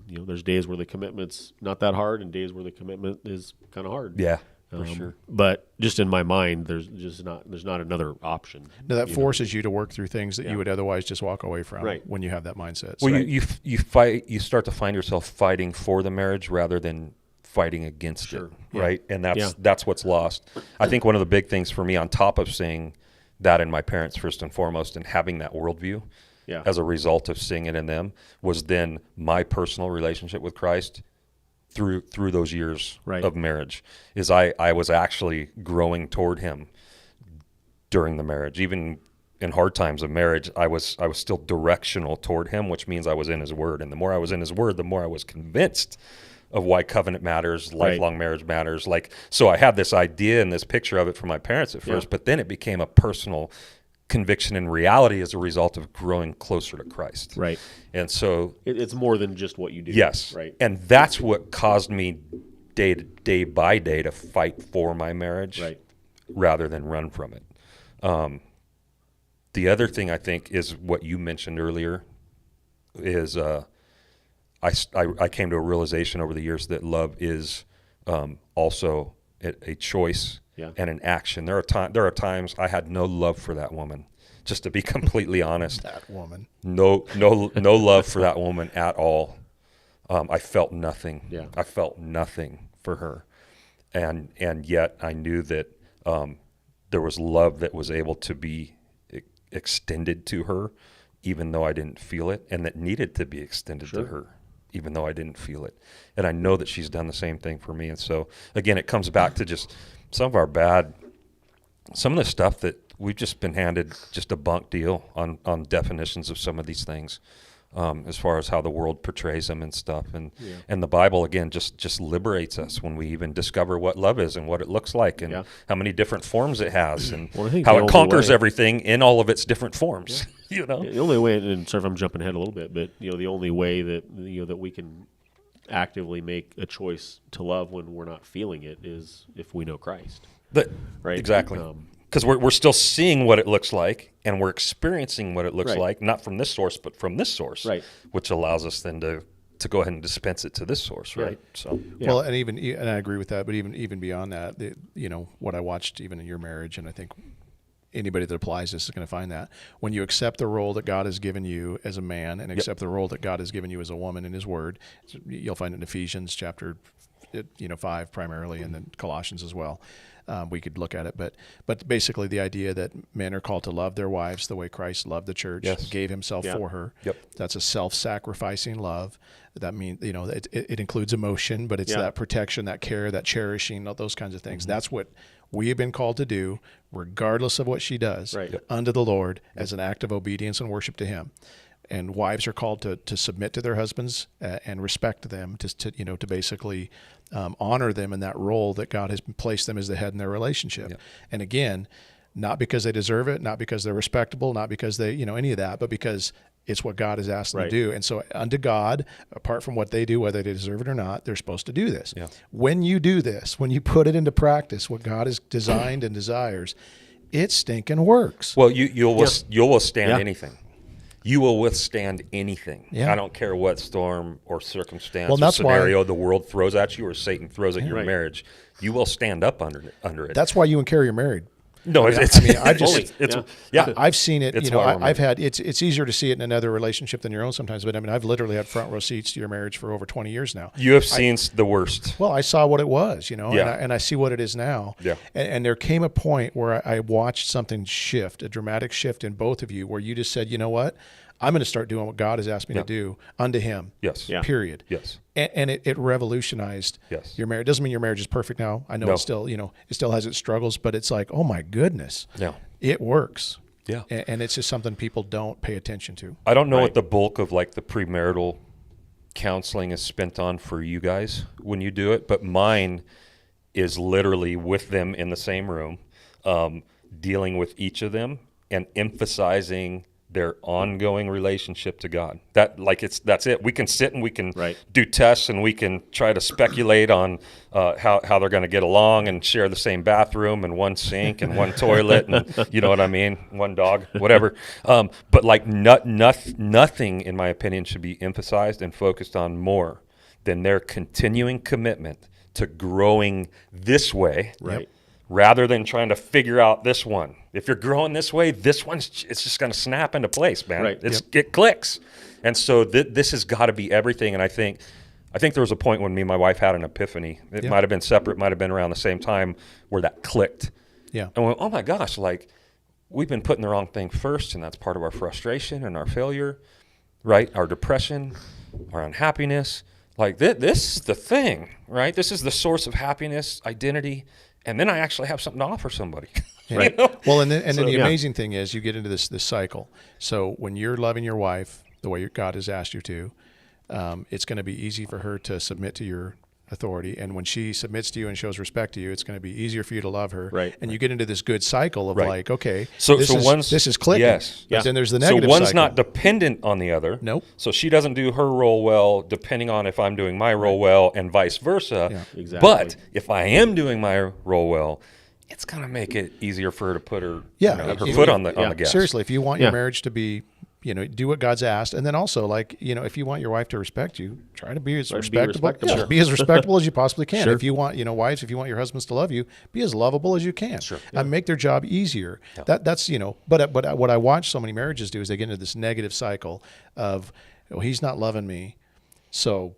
there's days where the commitment's not that hard, and days where the commitment is kind of hard. Yeah. For sure. But just in my mind, there's not another option. Now that forces you to work through things that you would otherwise just walk away from when you have that mindset. Well, you start to find yourself fighting for the marriage rather than fighting against it, right? And that's what's lost. I think one of the big things for me, on top of seeing that in my parents first and foremost, and having that worldview as a result of seeing it in them, was then my personal relationship with Christ through those years of marriage. Is I was actually growing toward him during the marriage. Even in hard times of marriage, I was still directional toward him, which means I was in his word. And the more I was in his word, the more I was convinced of why covenant matters, lifelong marriage matters. Like, so I had this idea and this picture of it from my parents at first, but then it became a personal conviction and reality as a result of growing closer to Christ. Right. And so it's more than just what you do. Yes. Right. And that's what caused me day by day to fight for my marriage rather than run from it. The other thing I think is what you mentioned earlier is I came to a realization over the years that love is also a choice and an action. There are times I had no love for that woman, just to be completely honest. That woman. No love for that woman at all. I felt nothing. Yeah. I felt nothing for her, and yet I knew that there was love that was able to be extended to her, even though I didn't feel it, and that needed to be extended to her, even though I didn't feel it. And I know that she's done the same thing for me. And so again, it comes back to just some of the stuff that we've just been handed just a bunk deal on definitions of some of these things, as far as how the world portrays them and stuff. And the Bible, again, just liberates us when we even discover what love is and what it looks like and how many different forms it has and how it conquers everything in all of its different forms. The only way, and sorry if I'm jumping ahead a little bit, but the only way that that we can actively make a choice to love when we're not feeling it is if we know Christ. Right? Exactly. Because we're still seeing what it looks like, and we're experiencing what it looks like, not from this source, but from this source, which allows us then to go ahead and dispense it to this source, right? So, well, and I agree with that, but even beyond that, what I watched even in your marriage, and I think anybody that applies this is going to find that when you accept the role that God has given you as a man and accept the role that God has given you as a woman in His Word, you'll find it in Ephesians chapter 5 primarily, and then Colossians as well. We could look at it, but basically the idea that men are called to love their wives the way Christ loved the church, gave Himself for her. That's a self-sacrificing love. That means it includes emotion, but it's that protection, that care, that cherishing, all those kinds of things. That's what we have been called to do, regardless of what she does, Right. Yep. unto the Lord as an act of obedience and worship to Him. And wives are called to submit to their husbands and respect them, to basically honor them in that role that God has placed them as the head in their relationship. Yep. And again, not because they deserve it, not because they're respectable, not because they, any of that, but because it's what God has asked them Right. to do. And so unto God, apart from what they do, whether they deserve it or not, they're supposed to do this. Yeah. When you do this, when you put it into practice, what God has designed and desires, it stinking works. Well, you'll withstand Yeah. anything. You will withstand anything. Yeah. I don't care what storm or circumstance Well, or that's why- scenario the world throws at you or Satan throws at your Right. marriage. You will stand up under it. That's why you and Carrie are married. no, I just, yeah. I've seen it. It's I've horrible. had. It's easier to see it in another relationship than your own sometimes. But I've literally had front row seats to your marriage for over 20 years now. You have seen the worst. Well, I saw what it was, Yeah. and I see what it is now. Yeah. And there came a point where I watched something shift, a dramatic shift in both of you, where you just said, you know what? I'm going to start doing what God has asked me Yeah. to do unto Him. Yes. Yeah. Period. Yes. And it revolutionized Yes. your marriage. It doesn't mean your marriage is perfect now. I know No. it's still, it still has its struggles, but it's like, oh my goodness, Yeah. it works. Yeah. And it's just something people don't pay attention to. I don't know Right. what the bulk of like the premarital counseling is spent on for you guys when you do it, but mine is literally with them in the same room, dealing with each of them and emphasizing their ongoing relationship to God. That's it. We can sit and we can Right. do tests and we can try to speculate on how they're going to get along and share the same bathroom and one sink and one toilet and you know what I mean, one dog, whatever. But like nothing, in my opinion, should be emphasized and focused on more than their continuing commitment to growing this way. Right. Rather than trying to figure out this one. If you're growing this way, it's just going to snap into place, man. Right. It clicks. And so this has got to be everything. And I think there was a point when me and my wife had an epiphany. It Yeah. might have been separate, might have been around the same time where that clicked. Yeah. And we went, oh my gosh, like we've been putting the wrong thing first, and that's part of our frustration and our failure, right? Our depression, our unhappiness. Like this is the thing, right? This is the source of happiness, identity. And then I actually have something to offer somebody. Right. Well, and then the yeah. amazing thing is you get into this cycle. So when you're loving your wife the way God has asked you to, it's going to be easy for her to submit to your authority. And when she submits to you and shows respect to you, it's going to be easier for you to love her. Right. And you get into this good cycle of Right. like, okay, So this is clicking. Yes. But Yeah. then there's the So negative one's cycle. not dependent on the other. Nope. So she doesn't do her role well depending on if I'm doing my role well and vice versa. Yeah. Exactly. But if I am doing my role well, it's going to make it easier for her to put her, her If- foot on the yeah. gas. Seriously, if you want your Yeah. marriage to be, do what God's asked, and then also if you want your wife to respect you, try to be as Try to be respectable. respectable. Sure. Be as respectable as you possibly can. Sure. If you want, wives, if you want your husbands to love you, be as lovable as you can. Sure. And make their job easier. That's But what I watch so many marriages do is they get into this negative cycle of, well, he's not loving me, so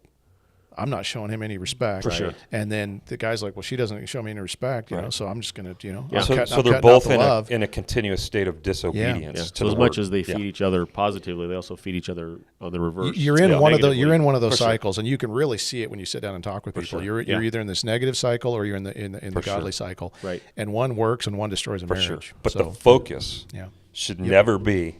I'm not showing him any respect. For sure. And then the guy's like, well, she doesn't show me any respect, Right. so I'm just going to, Yeah. So, I'm they're cutting out both the love. in a continuous state of disobedience. Yeah. To So the as much word. as they Yeah. feed each other positively, they also feed each other on the reverse. You're in Yeah. one of those. Negatively. You're in one of those For sure. cycles, and you can really see it when you sit down and talk with people. sure. You're Yeah. either in this negative cycle or you're in the For godly sure. cycle. Right. And one works and one destroys a For marriage. sure. But So, the focus yeah. should never be,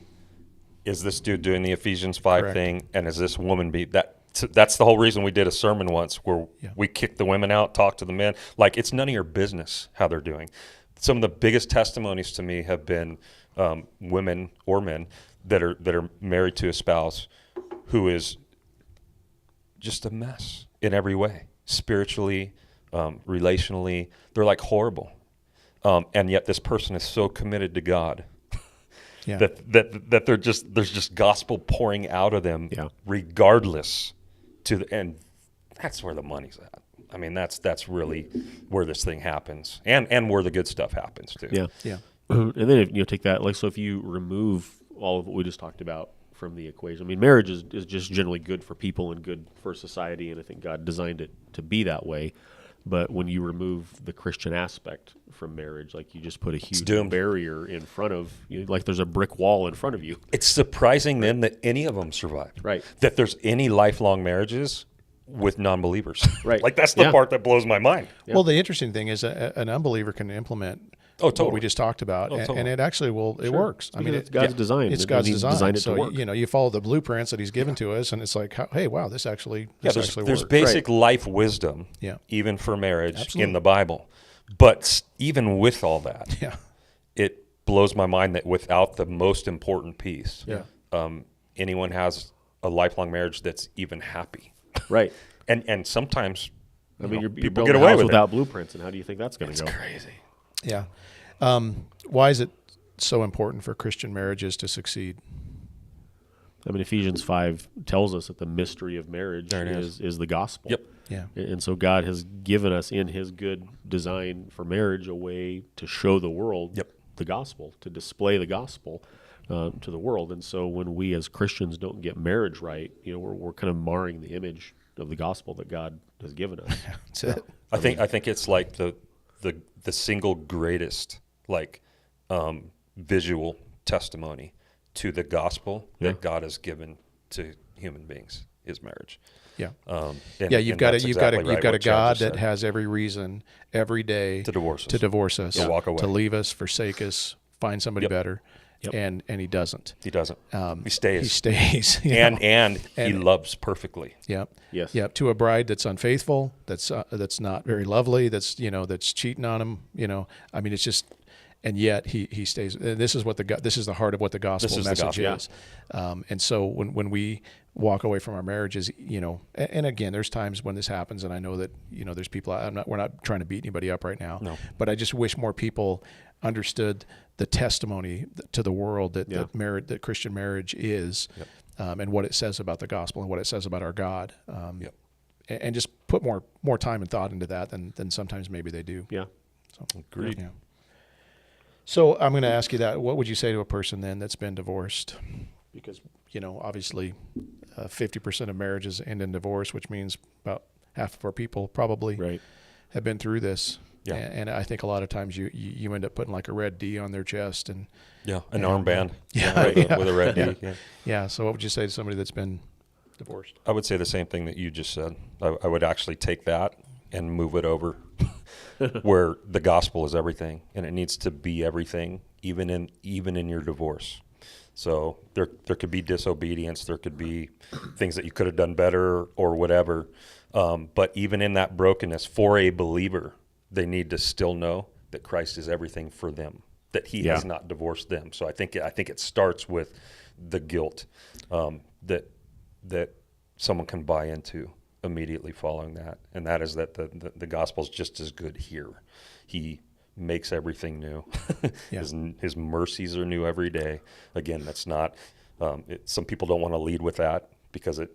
is this dude doing the Ephesians 5 Correct. thing, and is this woman be that? That's the whole reason we did a sermon once where we kicked the women out, talked to the men. Like, it's none of your business how they're doing. Some of the biggest testimonies to me have been women or men that are married to a spouse who is just a mess in every way, spiritually, relationally. They're like horrible, and yet this person is so committed to God. Yeah. That there's just gospel pouring out of them, Yeah. regardless and that's where the money's at. I mean, that's really where this thing happens, and where the good stuff happens too. Yeah. Yeah. And then if you take that, so if you remove all of what we just talked about from the equation, I mean, marriage is just generally good for people and good for society, and I think God designed it to be that way. But when you remove the Christian aspect from marriage, like you just put a huge doomed. barrier in front of you, like there's a brick wall in front of you. It's surprising then that any of them survived. Right. That there's any lifelong marriages with non-believers. Right. Like that's the Yeah. part that blows my mind. Yeah. Well, the interesting thing is an unbeliever can implement what totally. we just talked about, and totally. it actually it works. Because it's God's design. It's and God's He design. designed it So to work. you follow the blueprints that He's given to us, and it's like, hey, wow, this actually There's works. basic life wisdom, Yeah. even for marriage Absolutely. in the Bible. But even with all that, Yeah, it blows my mind that without the most important piece, Yeah. anyone has a lifelong marriage that's even happy. Right. And sometimes I mean, you're people building get a away house with without blueprints, and how do you think that's going it. to It's go? crazy. yeah. Why is it so important for Christian marriages to succeed? I mean, Ephesians 5 tells us that the mystery of marriage There it is the gospel. Yep. Yeah, And so God has given us in His good design for marriage a way to show the world Yep. the gospel, to display the gospel to the world. And so when we as Christians don't get marriage right, we're kind of marring the image of the gospel that God has given us. that's it. I think it's like the single greatest visual testimony to the gospel Yeah. that God has given to human beings is marriage. Yeah, And- yeah. You've and got that's you've exactly got right a what Chad God just that said. has every reason every day To divorce us. to walk away. to leave us, forsake us, find somebody Yep. better, Yep. and he doesn't. He doesn't. He He stays. stays. you know? And he And- loves perfectly. Yep. Yes. Yep. To a bride that's unfaithful, that's not very lovely, that's cheating on him. I mean, it's just, and yet he stays. And this is this is the heart of what the gospel This is the message gospel, is. And so when we walk away from our marriages, and again, there's times when this happens, and I know that there's people. We're not trying to beat anybody up right now. No. But I just wish more people understood the testimony to the world that that Christian marriage is. Yep. And what it says about the gospel and what it says about our God, Yep. and just put more time and thought into that than sometimes maybe they do. Yeah. So, Agreed. yeah. So I'm going to ask you that. What would you say to a person then that's been divorced? Because obviously, 50% of marriages end in divorce, which means about half of our people probably Right. have been through this. Yeah. And I think a lot of times you end up putting like a red D on their chest and. Yeah. An Yeah. armband. Yeah, With, yeah. with a red Yeah. D. Yeah. Yeah. So what would you say to somebody that's been divorced? I would say the same thing that you just said. I would actually take that and move it over where the gospel is everything, and it needs to be everything, even in your divorce. So there could be disobedience, there could be things that you could have done better or whatever. But even in that brokenness, for a believer, they need to still know that Christ is everything for them, that He Yeah. has not divorced them. So I think it starts with the guilt that someone can buy into immediately following that, and that is that the gospel is just as good here. He makes everything new. Yeah. His mercies are new every day. Again, that's not. Some people don't want to lead with that because it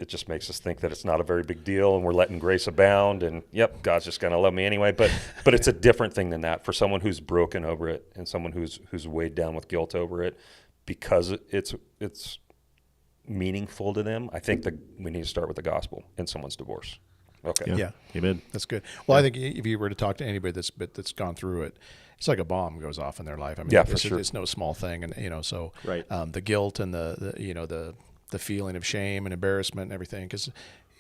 just makes us think that it's not a very big deal, and we're letting grace abound, and yep, God's just going to love me anyway. But it's a different thing than that. For someone who's broken over it, and someone who's weighed down with guilt over it, because it's meaningful to them, I think that we need to start with the gospel in someone's divorce. Okay. Yeah. Amen. That's good. Well, I think if you were to talk to anybody that's gone through it, it's like a bomb goes off in their life. I mean, Yeah, for sure. it's no small thing, and so Right. The guilt and the feeling of shame and embarrassment and everything, because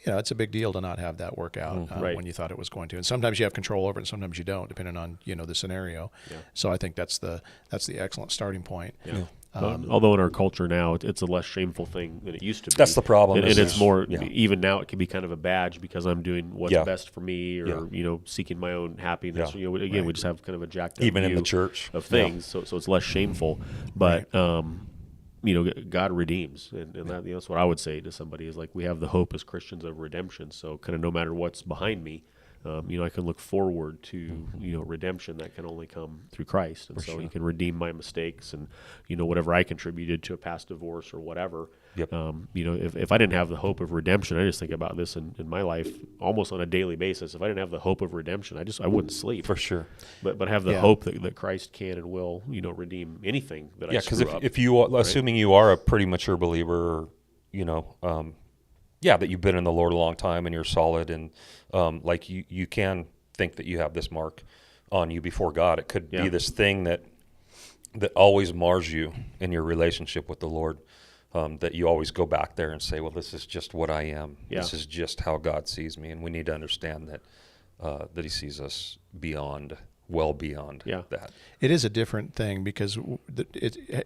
it's a big deal to not have that work out Right. when you thought it was going to, and sometimes you have control over it, and sometimes you don't, depending on the scenario. Yeah. So I think that's the excellent starting point. Yeah. Although in our culture now, it's a less shameful thing than it used to be. That's the problem, and is it's there's- more. yeah. Even now, it can be kind of a badge because I'm doing what's Yeah. best for me, or Yeah. seeking my own happiness. Yeah. Again, we just have kind of a jacked up Even in view the church. of things, so it's less shameful. But God redeems, and that's what I would say to somebody is like, we have the hope as Christians of redemption. So kind of no matter what's behind me, I can look forward to redemption that can only come through Christ, and so He can redeem my mistakes and whatever I contributed to a past divorce or whatever. Yep. If I didn't have the hope of redemption, I just think about this in my life almost on a daily basis. If I didn't have the hope of redemption, I wouldn't sleep. For sure. But have the Yeah. hope that Christ can and will redeem anything that Yeah, I because screw up. if you, assuming you are a pretty mature believer, that you've been in the Lord a long time and you're solid, and like you can think that you have this mark on you before God. It could Yeah. be this thing that always mars you in your relationship with the Lord. that you always go back there and say, well, this is just what I am. Yeah. This is just how God sees me. And we need to understand that, that he sees us well beyond Yeah. that. It is a different thing because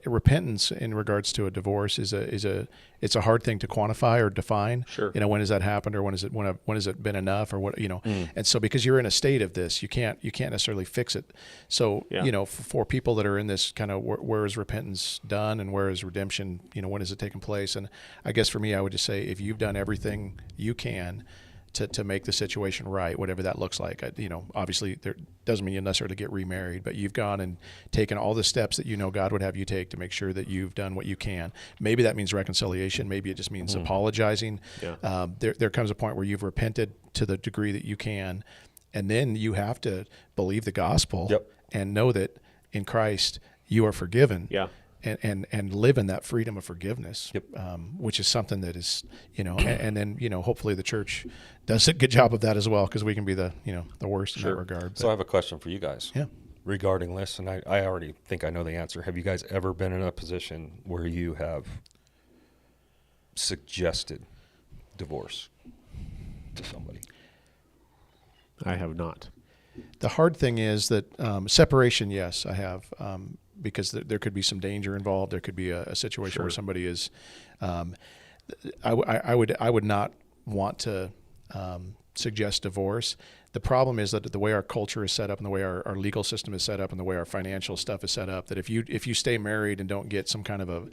repentance in regards to a divorce is a hard thing to quantify or define. Sure. When has that happened, or when has it been enough, or what, And so because you're in a state of this, you can't necessarily fix it. So Yeah. for people that are in this kind of where is repentance done and where is redemption, when has it taken place? And I guess for me, I would just say if you've done everything you can to make the situation right, whatever that looks like. Obviously, there doesn't mean you necessarily get remarried, but you've gone and taken all the steps that God would have you take to make sure that you've done what you can. Maybe that means reconciliation. Maybe it just means apologizing. Yeah. There comes a point where you've repented to the degree that you can, and then you have to believe the gospel and know that in Christ you are forgiven. Yeah. And live in that freedom of forgiveness, which is something that is, and then, hopefully the church does a good job of that as well, because we can be the worst in that regard. So I have a question for you guys Yeah. regarding this, and I already think I know the answer. Have you guys ever been in a position where you have suggested divorce to somebody? I have not. The hard thing is that separation, yes, I have, because there could be some danger involved. There could be a situation where somebody is. I would not want to suggest divorce. The problem is that the way our culture is set up and the way our legal system is set up and the way our financial stuff is set up, that if you stay married and don't get some kind of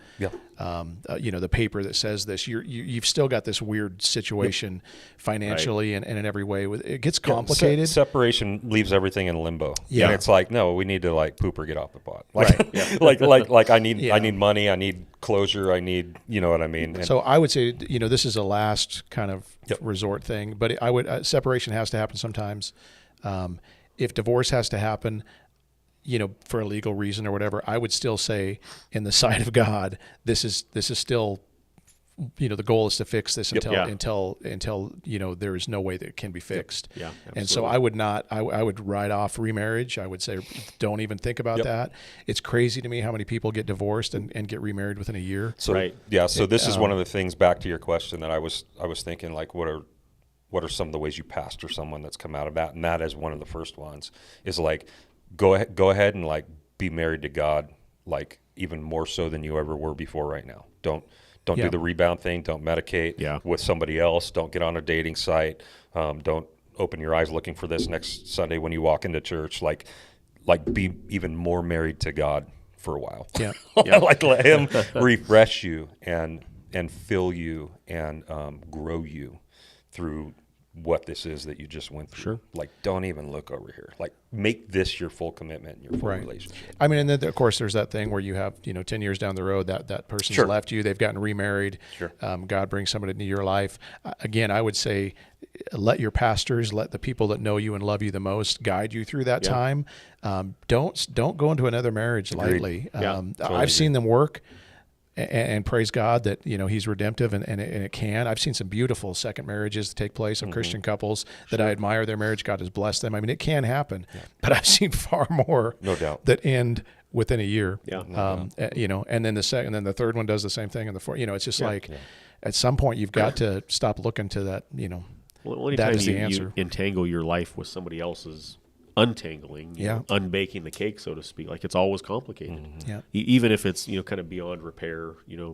the paper that says this, you've still got this weird situation financially and in every way. It gets complicated. Separation leaves everything in limbo. Yeah. And it's like, no, we need to poop or get off the pot. Right. like I need money, I need closure, I need, you know what I mean? And so I would say, this is a last kind of resort thing, but I would separation has to happen sometimes. If divorce has to happen, for a legal reason or whatever, I would still say, in the sight of God, this is still, the goal is to fix this until there is no way that it can be fixed. Yeah, and so I would not. I would write off remarriage. I would say, don't even think about that. It's crazy to me how many people get divorced and get remarried within a year. So So this is one of the things, back to your question, that I was thinking, what are some of the ways you pastor someone that's come out of that? And that is one of the first ones, is go ahead and be married to God, even more so than you ever were before right now. Don't do the rebound thing. Don't medicate with somebody else. Don't get on a dating site. Don't open your eyes looking for this next Sunday when you walk into church. Be even more married to God for a while. Yeah. Let him refresh you and fill you and grow you through what this is that you just went through. Sure. Don't even look over here. Make this your full commitment and your full relationship. I mean, and then of course there's that thing where you have, 10 years down the road that person's left you, they've gotten remarried. Sure. God brings somebody into your life. Again, I would say, let your pastors, let the people that know you and love you the most guide you through that time. Don't go into another marriage lightly. I've seen them work. And praise God that He's redemptive and it can. I've seen some beautiful second marriages take place of Christian couples that I admire their marriage. God has blessed them. I mean, it can happen, but I've seen far more, no doubt, that end within a year. Yeah, and then the third one does the same thing, and the fourth. It's just at some point you've got to stop looking to that. Well, that is the you answer. Entangle your life with somebody else's untangling, unbaking the cake, so to speak. It's always complicated. Even if it's kind of beyond repair,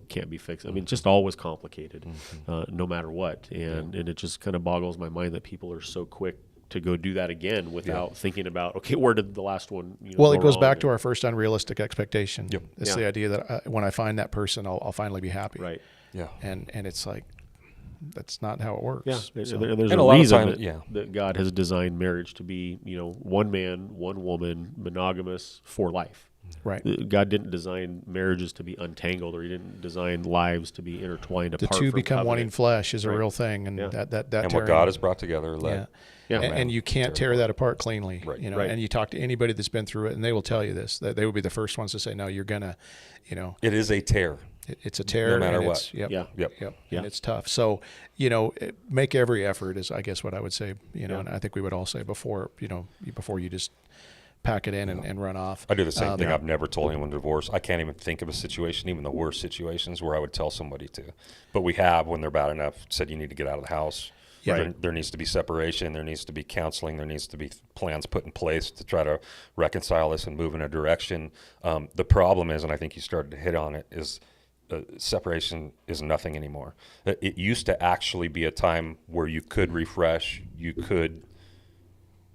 can't be fixed. I mean, just always complicated, no matter what. And it just kind of boggles my mind that people are so quick to go do that again without thinking about, okay, where did the last one? Well, it goes back to our first unrealistic expectation. Yep. It's the idea that when I find that person, I'll finally be happy. Right. Yeah. And it's that's not how it works. Yeah, So. there's and a a lot reason of time, that God has designed marriage to be, one man, one woman, monogamous for life. Right. God didn't design marriages to be untangled, or He didn't design lives to be intertwined The apart. two from become covenant. one in flesh is a real thing, and that and what God has brought together, and you can't tear that apart cleanly. Right. And you talk to anybody that's been through it, and they will tell you this, that they will be the first ones to say, no, you're gonna, it is a tear. It's a tear, no matter and what. Yep. Yeah. And it's tough. So, make every effort is, I guess, what I would say. And I think we would all say before you just pack it in and run off. I do the same thing. I've never told anyone to divorce. I can't even think of a situation, even the worst situations, where I would tell somebody to. But we have, when they're bad enough, said you need to get out of the house. Yeah. There needs to be separation. There needs to be counseling. There needs to be plans put in place to try to reconcile this and move in a direction. The problem is, and I think you started to hit on it, is separation is nothing anymore. It used to actually be a time where you could refresh, you could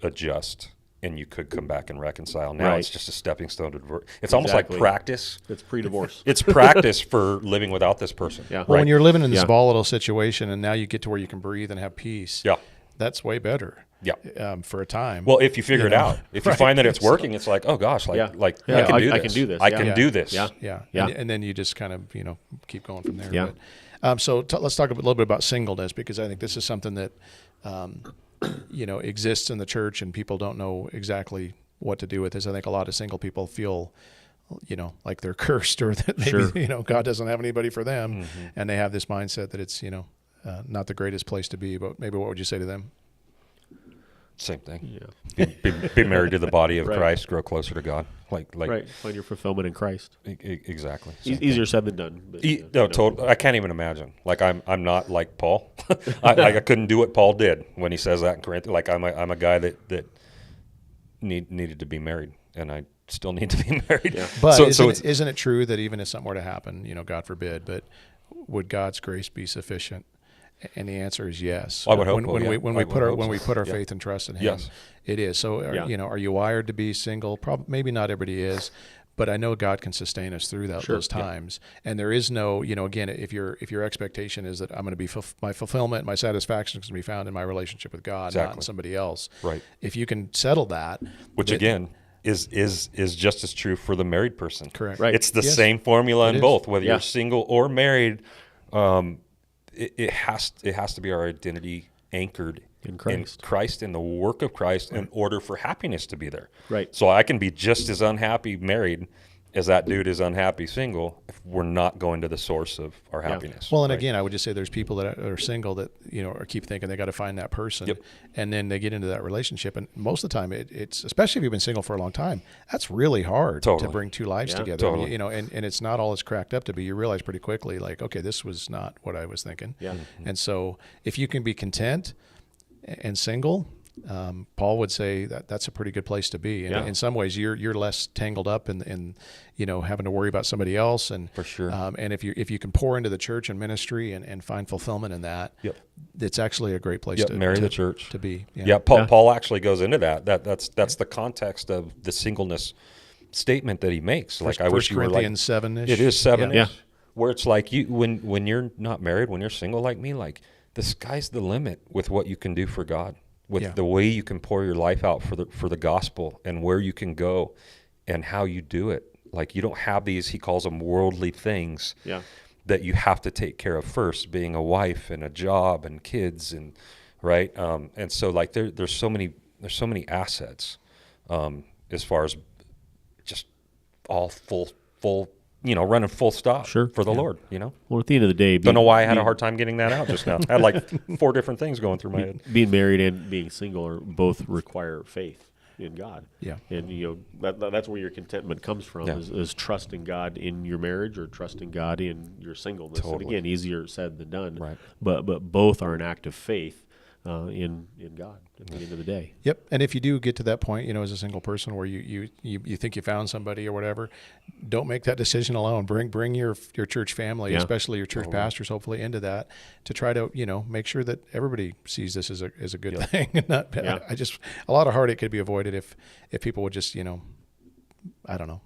adjust, and you could come back and reconcile. Now it's just a stepping stone to divorce. It's almost like practice. It's pre-divorce. It's practice for living without this person. Yeah. Well, when you're living in this Yeah. volatile situation and now you get to where you can breathe and have peace, Yeah. that's way better. Yeah. For a time. Well, if you figure it know, out, if you find that it's working, it's like, oh gosh, Yeah. I Yeah, can do this. I can do this. I Yeah. can Yeah. do this. Yeah. Yeah. Yeah. And then you just kind of, keep going from there. Yeah. But, so let's talk a little bit about singleness, because I think this is something that, exists in the church and people don't know exactly what to do with this. I think a lot of single people feel, like they're cursed, or that maybe, Sure. God doesn't have anybody for them. Mm-hmm. And they have this mindset that it's, not the greatest place to be. But maybe what would you say to them? Same thing. Yeah. Be married to the body of Right. Christ, grow closer to God. Like Right. Find your fulfillment in Christ. Exactly. Same thing. Easier said than done. But, No, total. I can't even imagine. Like I'm not like Paul. I couldn't do what Paul did when he says that in Corinthians. Like I'm a guy that needed to be married, and I still need to be married. Yeah. But so isn't it true that even if something were to happen, God forbid, but would God's grace be sufficient? And the answer is yes. I would hope when, so, when yeah. we when I we would put our hope when so. we put our Yeah. faith and trust in Him, Yes. it is. So Yeah. are you wired to be single? Maybe not everybody is, but I know God can sustain us through Sure. those times. And there is no, again, if your expectation is that I'm going to be my fulfillment, my satisfaction is going to be found in my relationship with God, not in Exactly. somebody else. Right. If you can settle that, which again is just as true for the married person. Correct. Right. It's the Yes. same formula It in is. both, whether Yeah. you're single or married. It has to be our identity anchored In Christ. in the work of Christ, in order for happiness to be there. Right. So I can be just as unhappy married as that dude is unhappy single if we're not going to the source of our happiness. Well, and right? again, I would just say there's people that are single that or keep thinking they got to find that person, Yep. and then they get into that relationship, and most of the time, it's especially if you've been single for a long time, that's really hard to Totally. bring two lives Yeah, together. totally. And it's not all it's cracked up to be. You realize pretty quickly, like, okay, this was not what I was thinking. Yeah. And so, if you can be content and single, Paul would say that's a pretty good place to be. And Yeah. in some ways, you're less tangled up in having to worry about somebody else. And For sure. and if you can pour into the church and ministry and find fulfillment in that, Yep. it's actually a great place Yep, to marry to, the church. to be. Yeah, Paul, Yeah. Paul actually goes into that. That's the context of the singleness statement that he makes. Like, I wish First you were like Corinthians 7-ish. it is 7. Yeah. Where it's like when you're not married, when you're single like me, like the sky's the limit with what you can do for God, with Yeah. the way you can pour your life out for the gospel, and where you can go and how you do it. Like, you don't have these, he calls them worldly things Yeah. that you have to take care of first, being a wife and a job and kids, and right. And so like there's so many assets as far as just all full running full stop Sure. for the Yeah. Lord. Well, at the end of the day, Don't know why I had a hard time getting that out just now. I had like 4 different things going through my head. being married and being single are both require faith in God. Yeah. And that's where your contentment comes from, Yeah. is trusting God in your marriage or trusting God in your singleness. Totally. And again, easier said than done. Right. But both are an act of faith in God at the end of the day. Yep. And if you do get to that point, as a single person where you think you found somebody or whatever, don't make that decision alone. Bring your church family, Yeah. especially your church pastors, hopefully into that, to try to make sure that everybody sees this as a good thing. And not, Yeah. a lot of heartache could be avoided if people would just I don't know,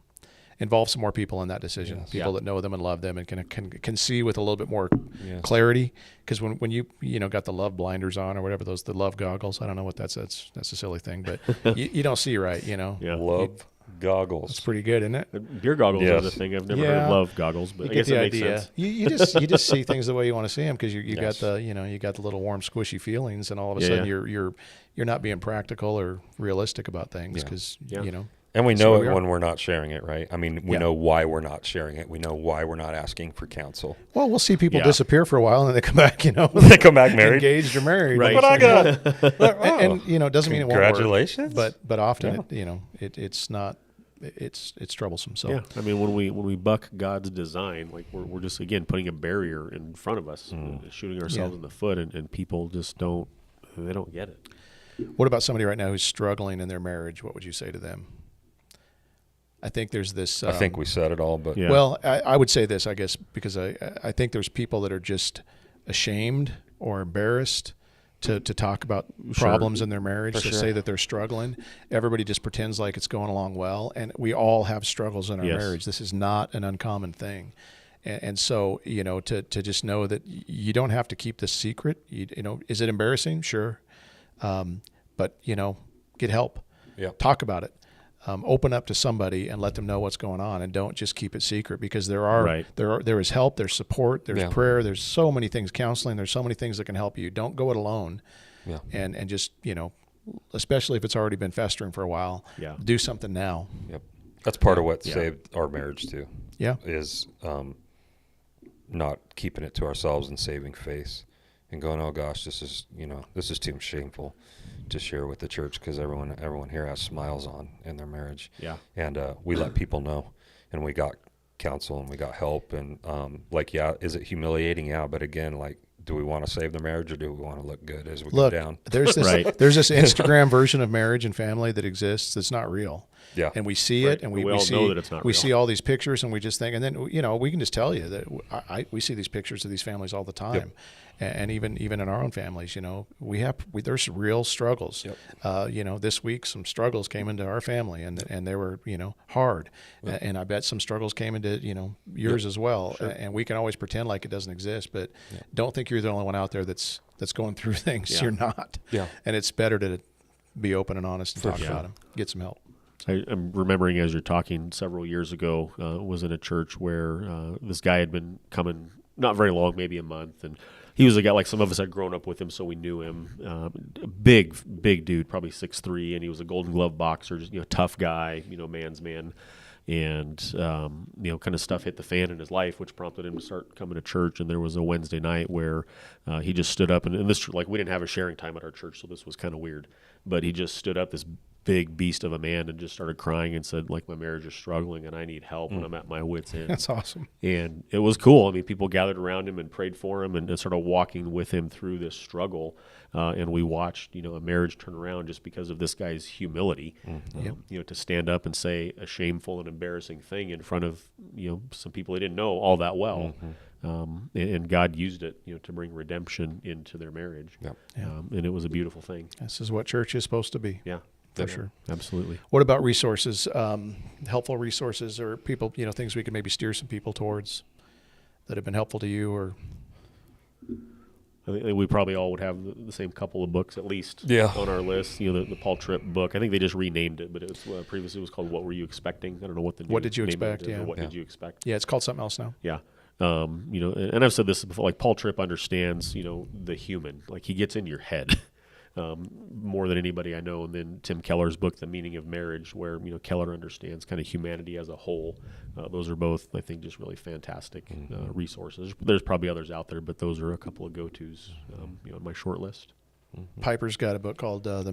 involve some more people in that decision. Yes. People Yeah. that know them and love them and can see with a little bit more Yes. clarity. Because when you got the love blinders on or whatever, the love goggles, I don't know what that's a silly thing, but you don't see right. Yeah. Love goggles. It's pretty good, isn't it? Beer goggles Yes. are the thing. I've never heard Yeah. of love goggles, but You I get guess the it makes idea. sense. You just see things the way you want to see them because you Yes. got you got the little warm squishy feelings, and all of a Yeah, sudden yeah. you're not being practical or realistic about things Yeah. because Yeah. And we So know here it we are. when we're not sharing it, right? I mean, we Yeah. know why we're not sharing it. We know why we're not asking for counsel. Well, we'll see people Yeah. disappear for a while and then they come back, They come back married. engaged or married. Right. But I got. And it doesn't mean it won't work. Congratulations. But often, Yeah. it's not. It's troublesome. So Yeah, I mean, when we buck God's design, like we're just again putting a barrier in front of us, shooting ourselves Yeah. in the foot, and people just don't get it. what about somebody right now who's struggling in their marriage? What would you say to them? I think there's this. I think we said it all, but Yeah. Well, I would say this, I guess, because I think there's people that are just ashamed or embarrassed to talk about problems in their marriage, to say that they're struggling. Everybody just pretends like it's going along well, and we all have struggles in our Yes. marriage. This is not an uncommon thing. And so, to just know that you don't have to keep this secret. Is it embarrassing? Sure. But, get help. Yeah. Talk about it. Open up to somebody and let them know what's going on, and don't just keep it secret, because there is help, there's support, there's Yeah. prayer, there's so many things, counseling, there's so many things that can help you. Don't go it alone. Yeah. And just, especially if it's already been festering for a while, Yeah. do something now. Yep. That's part of what Yeah. saved our marriage too. Yeah. Is not keeping it to ourselves and saving face and going, oh gosh, this is too shameful to share with the church, because everyone here has smiles on in their marriage. Yeah. And we let people know, and we got counsel and we got help, and is it humiliating? Yeah, but again, do we want to save the marriage, or do we want to look good as we Look, go down? there's this Right. there's this Instagram version of marriage and family that exists that's not real. Yeah. And we see Right. it, and We we all see know that it's not we real. see all these pictures, and we just think, and then we can just tell you that we see these pictures of these families all the time, and even in our own families, there's real struggles. Yep. This week some struggles came into our family, and they were hard, and I bet some struggles came into yours as well. And we can always pretend like it doesn't exist, but don't think you're the only one out there that's going through things. Yeah. You're not. Yeah. And it's better to be open and honest and talk sure. about them. Get some help. I'm remembering as you're talking several years ago, was in a church where this guy had been coming not very long, maybe a month, and he was a guy like some of us had grown up with him, so we knew him. Big dude, probably 6'3", and he was a Golden Glove boxer, just tough guy, man's man. And kind of stuff hit the fan in his life, which prompted him to start coming to church. And there was a Wednesday night where he just stood up, and this, we didn't have a sharing time at our church, so this was kind of weird. But he just stood up, this big beast of a man, and just started crying and said, my marriage is struggling and I need help and I'm at my wit's end. That's awesome. And it was cool. I mean, people gathered around him and prayed for him and sort of walking with him through this struggle. And we watched, a marriage turn around just because of this guy's humility, to stand up and say a shameful and embarrassing thing in front of, some people he didn't know all that well. And God used it, to bring redemption into their marriage. Yep. And it was a beautiful thing. This is what church is supposed to be. Yeah. For sure. Absolutely. What about resources, helpful resources, or people, things we could maybe steer some people towards that have been helpful to you? Or I think we probably all would have the same couple of books at least on our list. The Paul Tripp book. I think they just renamed it, but it was previously it was called "What Were You Expecting?" I don't know what the What did you name of it expect? is, Yeah. or what did you expect? Yeah, it's called something else now. Yeah. And I've said this before. Paul Tripp understands, the human. He gets in your head. More than anybody I know. And then Tim Keller's book, The Meaning of Marriage, where, Keller understands kind of humanity as a whole. Those are both, I think, just really fantastic resources. There's probably others out there, but those are a couple of go-tos, on my short list. Piper's got a book called This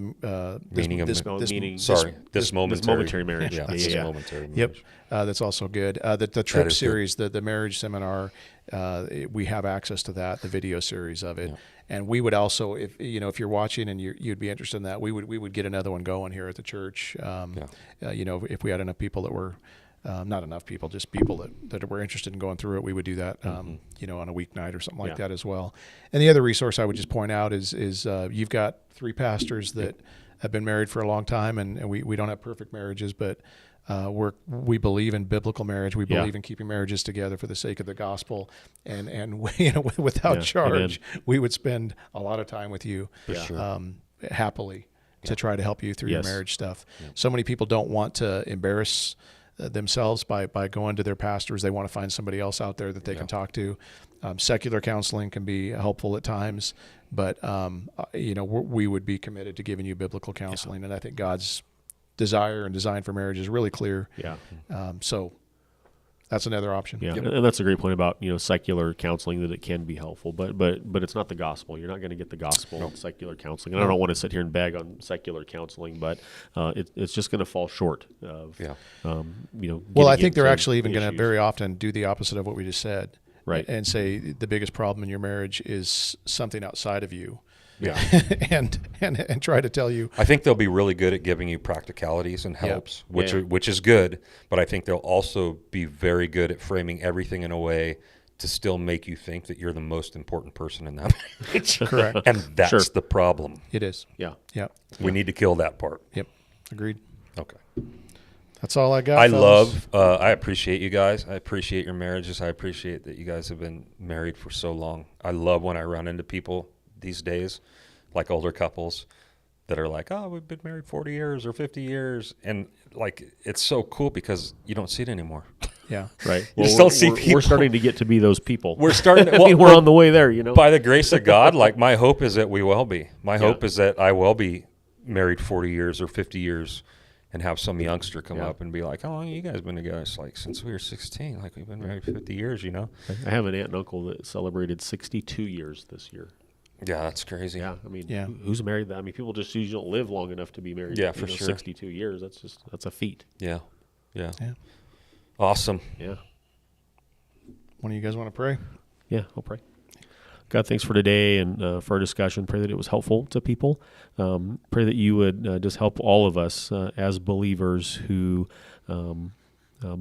Momentary Marriage. Yeah, Yeah. Momentary Marriage. Yep, that's also good. The Tripp is series, the marriage seminar, we have access to that, the video series of it, and we would also, if you're watching and you'd be interested in that, we would get another one going here at the church. If we had enough people that were. Not enough people, just people that were interested in going through it. We would do that, on a weeknight or something like that as well. And the other resource I would just point out is you've got 3 pastors that have been married for a long time, and we don't have perfect marriages, but we believe in biblical marriage. We believe in keeping marriages together for the sake of the gospel, and without charge, we would spend a lot of time with you, happily, to try to help you through your marriage stuff. So many people don't want to embarrass themselves by going to their pastors. They want to find somebody else out there that they can talk to. Secular counseling can be helpful at times, but we would be committed to giving you biblical counseling, and I think God's desire and design for marriage is really clear. Yeah. So that's another option. Yeah, and that's a great point about secular counseling, that it can be helpful, but it's not the gospel. You're not going to get the gospel in secular counseling. And I don't want to sit here and bag on secular counseling, but it's just going to fall short of Well, I think they're into actually even the going to issues. very often do the opposite of what we just said, Right. And say the biggest problem in your marriage is something outside of you, Yeah. and try to tell you. I think they'll be really good at giving you practicalities and helps, which is good. But I think they'll also be very good at framing everything in a way to still make you think that you're the most important person in that marriage. Correct. And that's Sure. the problem. It is. Yeah. Yeah. We need to kill that part. Yep. Agreed. Okay. That's all I got. I fellas. I appreciate you guys. I appreciate your marriages. I appreciate that you guys have been married for so long. I love when I run into people these days, like older couples that are like, oh, we've been married 40 years or 50 years. And like, it's so cool because you don't see it anymore. Yeah. Right. You still see we're people. starting to get to be those people. We're starting to, I mean, we're on the way there, by the grace of God, like my hope is that we will be. My Yeah. hope is that I will be married 40 years or 50 years and have some youngster come Yeah. up and be like, how long have you guys been together? It's like, since we were 16, like we've been married 50 years, I have an aunt and uncle that celebrated 62 years this year. Yeah, that's crazy. Yeah, I mean, Yeah. who's married that? I mean, people just usually don't live long enough to be married. Yeah, for sure. 62 years. That's a feat. Yeah. Yeah. Yeah. Awesome. Yeah. One of you guys want to pray? Yeah, I'll pray. God, thanks for today and for our discussion. Pray that it was helpful to people. Pray that you would just help all of us as believers who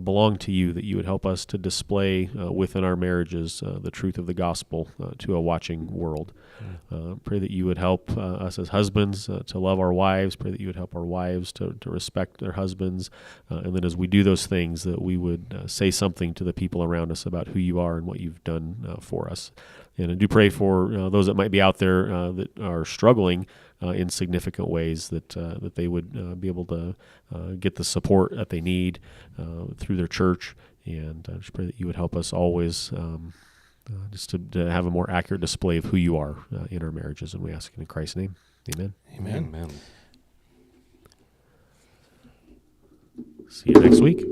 belong to you, that you would help us to display within our marriages the truth of the gospel to a watching world. Pray that you would help us as husbands to love our wives. Pray that you would help our wives to respect their husbands. And that as we do those things, that we would say something to the people around us about who you are and what you've done for us. And I do pray for those that might be out there that are struggling in significant ways, that they would be able to get the support that they need through their church. And I just pray that you would help us always just to have a more accurate display of who you are in our marriages. And we ask it in Christ's name. Amen. Amen. See you next week.